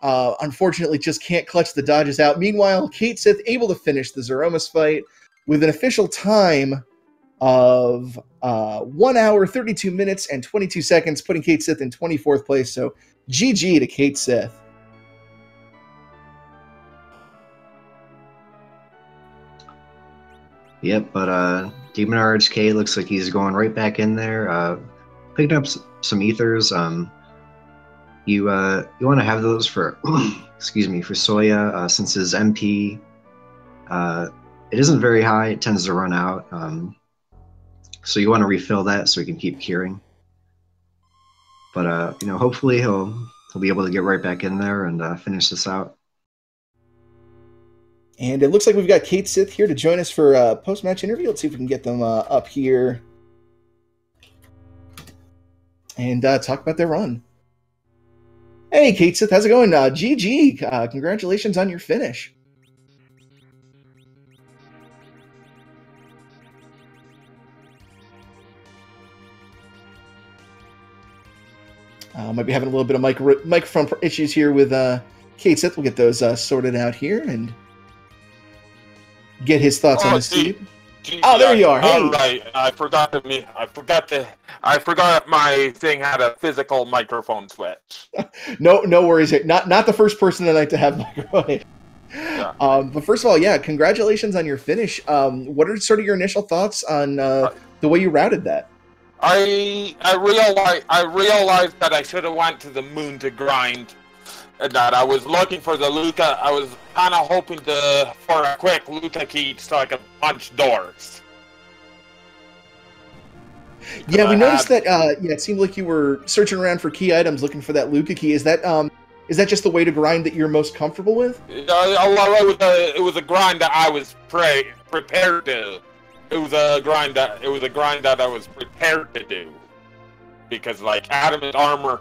unfortunately just can't clutch the dodges out. Meanwhile, Kate Sith able to finish the Zeromus fight with an official time of 1 hour, 32 minutes, and 22 seconds, putting Kate Sith in 24th place. So GG to Kate Sith. Yep, but Demon RHK looks like he's going right back in there. Picking up some ethers. You want to have those for, excuse me, for Soya, since his MP it isn't very high. It tends to run out. So you want to refill that so he can keep curing. But you know, hopefully he'll be able to get right back in there and finish this out. And it looks like we've got Kate Sith here to join us for a post-match interview. Let's see if we can get them up here and talk about their run. Hey, Kate Sith, how's it going? GG, congratulations on your finish. Might be having a little bit of microphone issues here with Kate Sith. We'll get those sorted out here and get his thoughts on the seed. Oh, there you are. Hey. All right. I forgot my thing had a physical microphone switch. No worries. Not the first person tonight to have microphone. Yeah. But first of all, yeah, congratulations on your finish. What are sort of your initial thoughts on the way you routed that? I realized that I should have went to the moon to grind, and that I was looking for the Luca. I was kind of hoping for a quick Luca key so I could punch doors. Yeah, we noticed that. Yeah, it seemed like you were searching around for key items, looking for that Luca key. Is that just the way to grind that you're most comfortable with? It was a grind that I was prepared to. It was a grind that I was prepared to do, because like adamant armor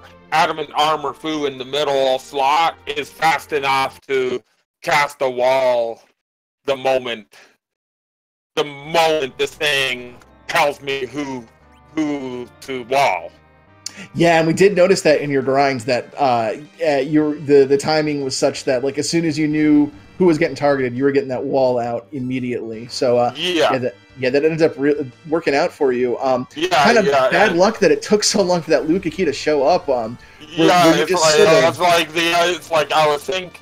Fu in the middle slot is fast enough to cast a wall the moment this thing tells me who to wall. Yeah, and we did notice that in your grinds that the timing was such that like as soon as you knew who was getting targeted, you were getting that wall out immediately. So that ended up working out for you. Bad luck that it took so long for that Luca key to show up. It's like I was thinking,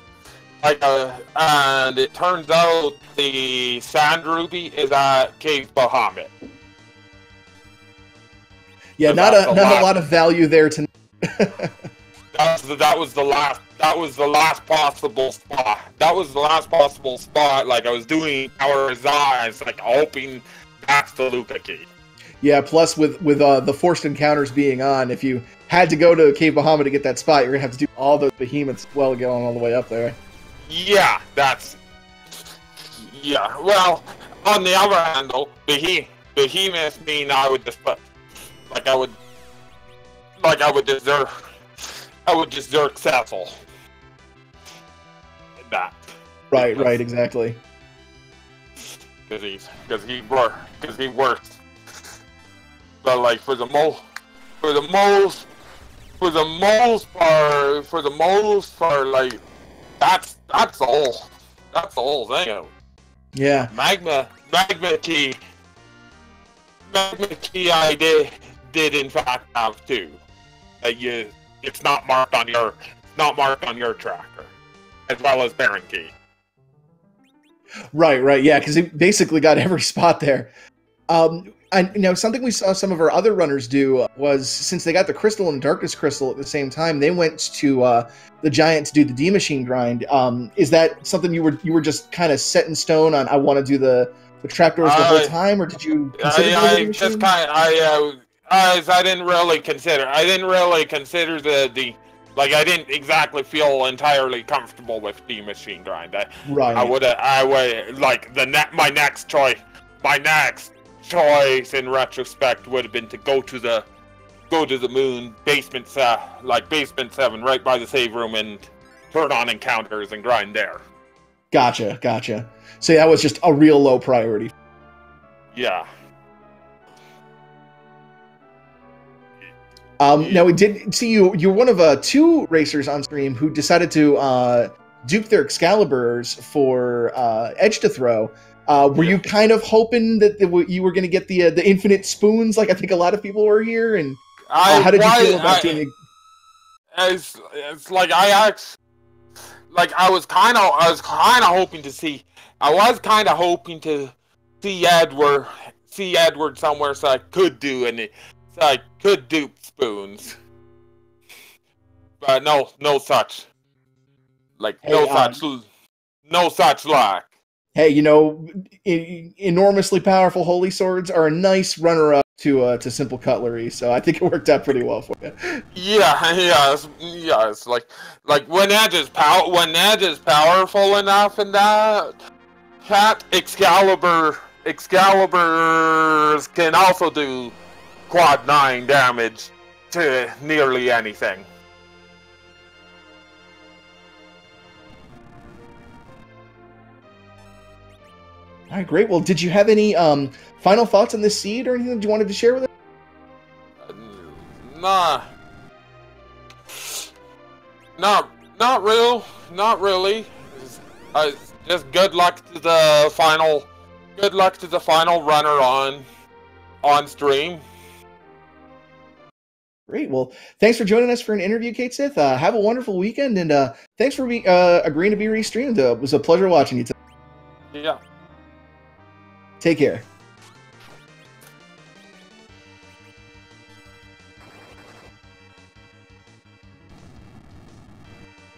and it turns out the Sand Ruby is at Cave Bahamut. Yeah, not a lot of value there tonight. that was the last that was the last possible spot. That was the last possible spot. Like I was doing Power Eyes, like hoping that's the Luca key. Yeah, plus with the forced encounters being on, if you had to go to Cave Bahamut to get that spot, you're going to have to do all those behemoths as well to get on all the way up there. Yeah, yeah, well, on the other hand, though, behemoths mean I would just, I would just Zerk Cecil. That. Right, exactly. Because he works. But like for the most part, like that's the whole thing. Yeah. Magma key I did in fact have too. It's not marked on your tracker, as well as Baron key. Right, yeah, because it basically got every spot there. And something we saw some of our other runners do was, since they got the Crystal and Darkness Crystal at the same time, they went to the Giant to do the D Machine grind. Is that something you were just kind of set in stone on? I want to do the trapdoors the whole time, or did you consider I didn't really consider the like I didn't exactly feel entirely comfortable with D Machine grind. I would like my next choice in retrospect would have been to go to the moon basement 7 right by the save room and turn on encounters and grind there. Gotcha. So that was just a real low priority. Yeah. Now we did see you're one of 2 racers on stream who decided to dupe their Excaliburs for Edge to Throw. Were you kind of hoping that you were going to get the infinite spoons, like I think a lot of people were here? And how did you feel about doing? It's like I was kind of hoping to see. I was kind of hoping to see Edward somewhere, so I could dupe spoons. But no such luck. Hey, enormously powerful holy swords are a nice runner-up to simple cutlery, so I think it worked out pretty well for you. Yeah. It's like when Edge is powerful enough in that Excaliburs can also do quad 9 damage to nearly anything. All right, great. Well, did you have any final thoughts on this seed or anything that you wanted to share with us? Not really. Just good luck to the final runner on stream. Great. Well, thanks for joining us for an interview, Kate Sith. Have a wonderful weekend, and thanks for agreeing to be restreamed. It was a pleasure watching you today. Yeah. Take care.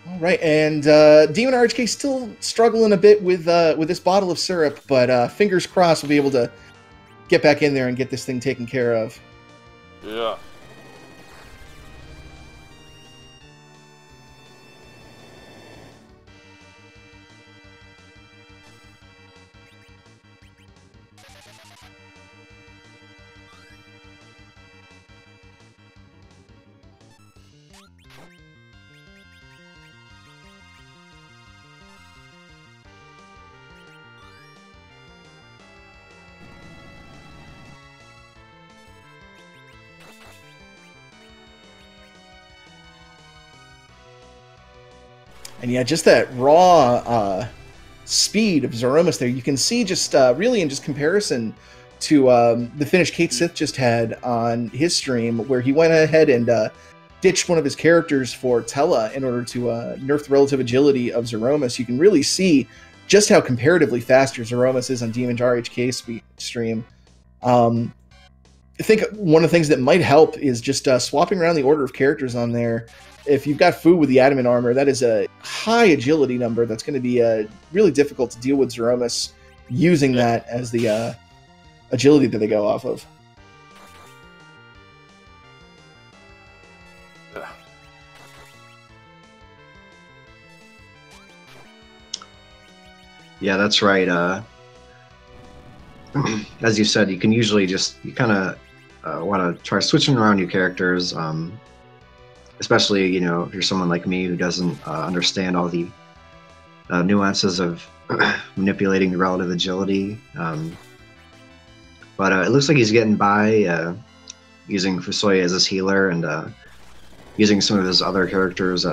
All right, and Demon RHK still struggling a bit with this bottle of syrup, but fingers crossed we'll be able to get back in there and get this thing taken care of. Yeah. And yeah, just that raw speed of Zeromus there. You can see just really in just comparison to the finish Kate Sith just had on his stream, where he went ahead and ditched one of his characters for Tella in order to nerf the relative agility of Zeromus. You can really see just how comparatively faster Zeromus is on Demon's RHK stream. I think one of the things that might help is just swapping around the order of characters on there. if you've got Fu with the Adamant armor, that is a high agility number. That's going to be really difficult to deal with Zeromus using that as the agility that they go off of. Yeah, that's right. As you said, you can usually you kind of want to try switching around your characters, especially, you know, if you're someone like me who doesn't understand all the nuances of manipulating the relative agility. But it looks like he's getting by using Fusoya as his healer and using some of his other characters,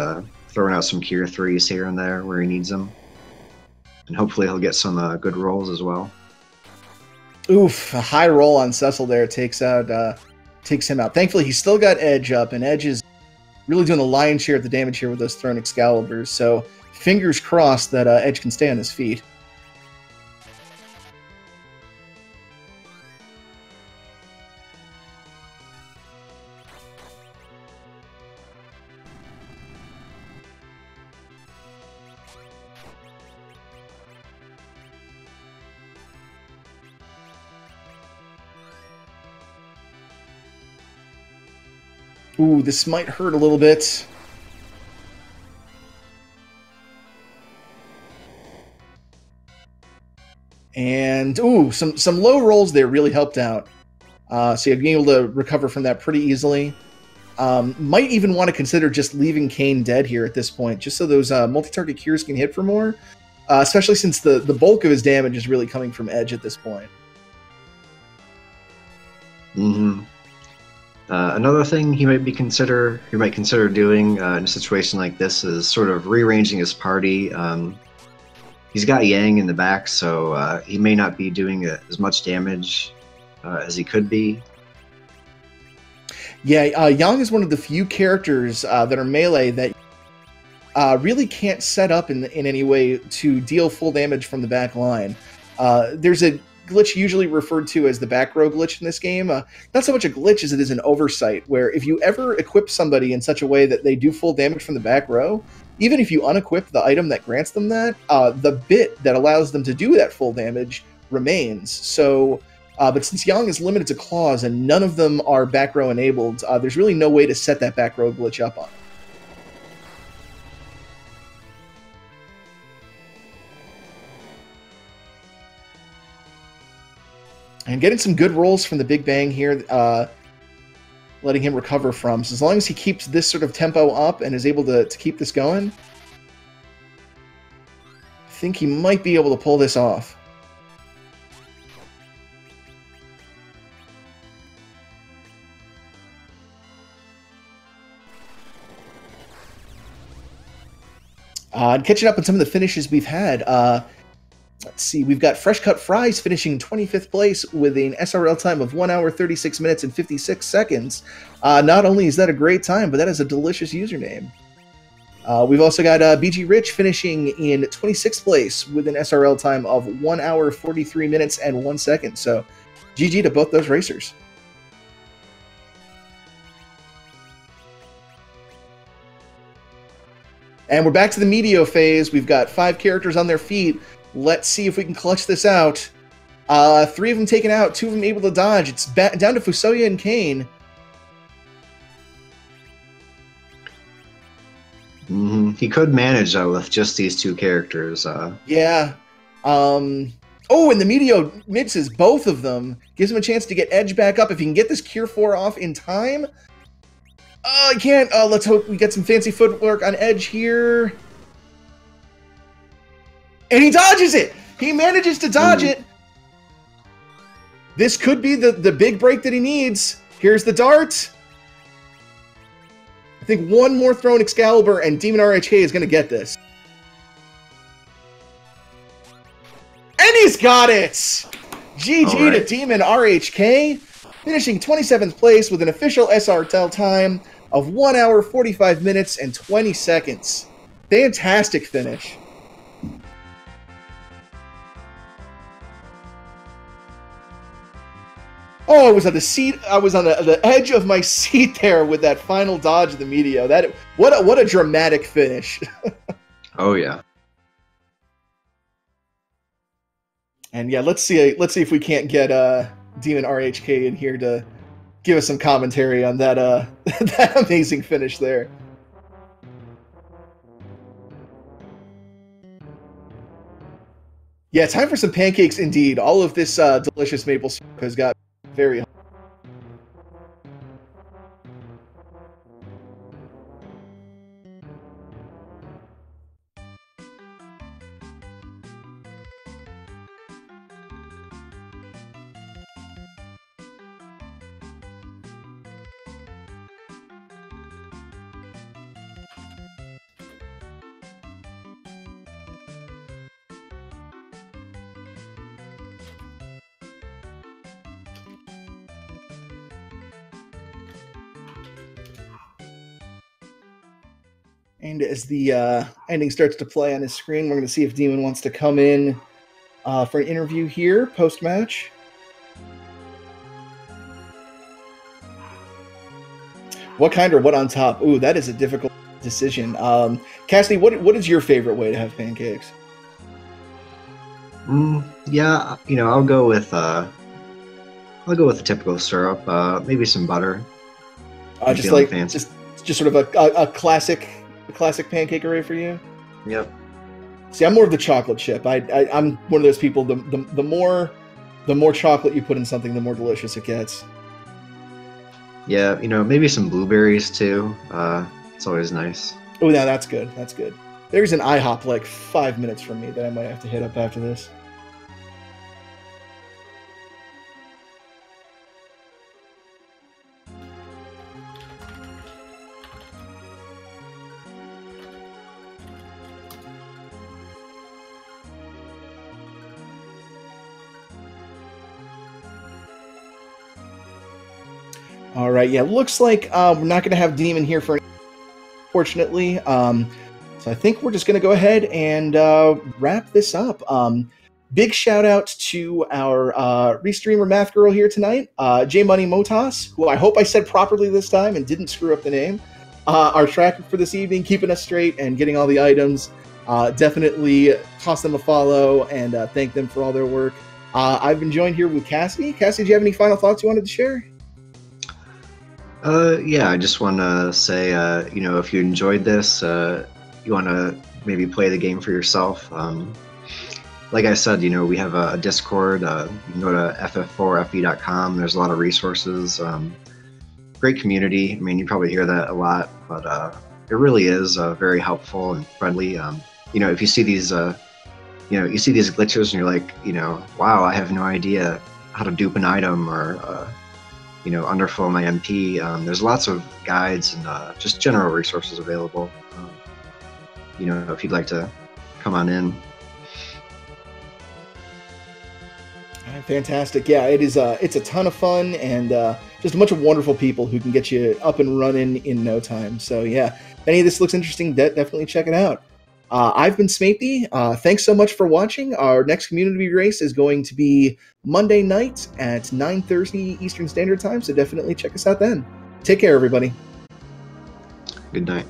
throwing out some Cure 3s here and there where he needs them. And hopefully he'll get some good rolls as well. Oof, a high roll on Cecil there takes him out. Thankfully, he's still got Edge up, and Edge is really doing the lion's share of the damage here with those thrown Excaliburs. So fingers crossed that Edge can stay on his feet. Ooh, this might hurt a little bit. And, ooh, some low rolls there really helped out. So you're being able to recover from that pretty easily. Might even want to consider just leaving Kane dead here at this point, just so those multi-target cures can hit for more. Especially since the bulk of his damage is really coming from Edge at this point. Mm-hmm. Another thing he might consider doing in a situation like this is sort of rearranging his party. He's got Yang in the back, so he may not be doing as much damage as he could be. Yeah, Yang is one of the few characters that are melee that really can't set up in any way to deal full damage from the back line. There's a glitch usually referred to as the back row glitch in this game. Not so much a glitch as it is an oversight, where if you ever equip somebody in such a way that they do full damage from the back row, even if you unequip the item that grants them that, the bit that allows them to do that full damage remains. So, but since Yang is limited to claws and none of them are back row enabled, there's really no way to set that back row glitch up on it. And getting some good rolls from the Big Bang here, letting him recover from. So as long as he keeps this sort of tempo up and is able to keep this going, I think he might be able to pull this off. And catching up on some of the finishes we've had, let's see, we've got Fresh Cut Fries finishing 25th place with an SRL time of 1 hour, 36 minutes, and 56 seconds. Not only is that a great time, but that is a delicious username. We've also got BG Rich finishing in 26th place with an SRL time of 1 hour, 43 minutes, and 1 second. So GG to both those racers. And we're back to the Meteo phase. We've got 5 characters on their feet. Let's see if we can clutch this out. 3 of them taken out, 2 of them able to dodge. It's down to Fusoya and Kane. Mm-hmm. He could manage, though, with just these 2 characters. Yeah. Oh, and the Meteo mixes both of them. Gives him a chance to get Edge back up. If he can get this Cure 4 off in time. Oh, I can't. Let's hope we get some fancy footwork on Edge here. And he dodges it! He manages to dodge it! This could be the big break that he needs. Here's the dart. I think one more thrown Excalibur and Demon RHK is going to get this. And he's got it! GG to Demon RHK, finishing 27th place with an official SRL time of 1 hour, 45 minutes, and 20 seconds. Fantastic finish. Oh, I was on the seat. I was on the edge of my seat there with that final dodge of the Meteor. What a dramatic finish. Oh yeah. And yeah, let's see if we can't get Demon RHK in here to give us some commentary on that that amazing finish there. Yeah, time for some pancakes indeed. All of this delicious maple syrup has got very hot. And as the ending starts to play on his screen, we're going to see if Demon wants to come in for an interview here post-match. What kind or what on top? Ooh, that is a difficult decision. Cassidy, what is your favorite way to have pancakes? Yeah, I'll go with the typical syrup. Maybe some butter. Just like fancy. just sort of a classic pancake array for you. Yep. See, I'm more of the chocolate chip. I'm one of those people. The more chocolate you put in something, the more delicious it gets. Yeah, maybe some blueberries too. It's always nice. Oh, yeah, that's good. That's good. There's an IHOP like 5 minutes from me that I might have to hit up after this. All right, yeah, looks like we're not going to have Demon here for, unfortunately. So I think we're just going to go ahead and wrap this up. Big shout out to our restreamer math girl here tonight, J Money Motas, who I hope I said properly this time and didn't screw up the name. Our tracker for this evening, keeping us straight and getting all the items. Definitely toss them a follow and thank them for all their work. I've been joined here with Cassie. Cassie, do you have any final thoughts you wanted to share? Yeah, I just want to say, if you enjoyed this, you want to maybe play the game for yourself. Like I said, we have a Discord. You can go to ff4fe.com. There's a lot of resources. Great community. I mean, you probably hear that a lot, but it really is very helpful and friendly. If you see these, you see these glitches and you're like, wow, I have no idea how to dupe an item or underflow my MP. There's lots of guides and just general resources available. If you'd like to come on in. Fantastic. Yeah, it's a ton of fun and just a bunch of wonderful people who can get you up and running in no time. So yeah, if any of this looks interesting, definitely check it out. I've been Smapey. Thanks so much for watching. Our next community race is going to be Monday night at 9:30 Eastern Standard Time, so definitely check us out then. Take care, everybody. Good night.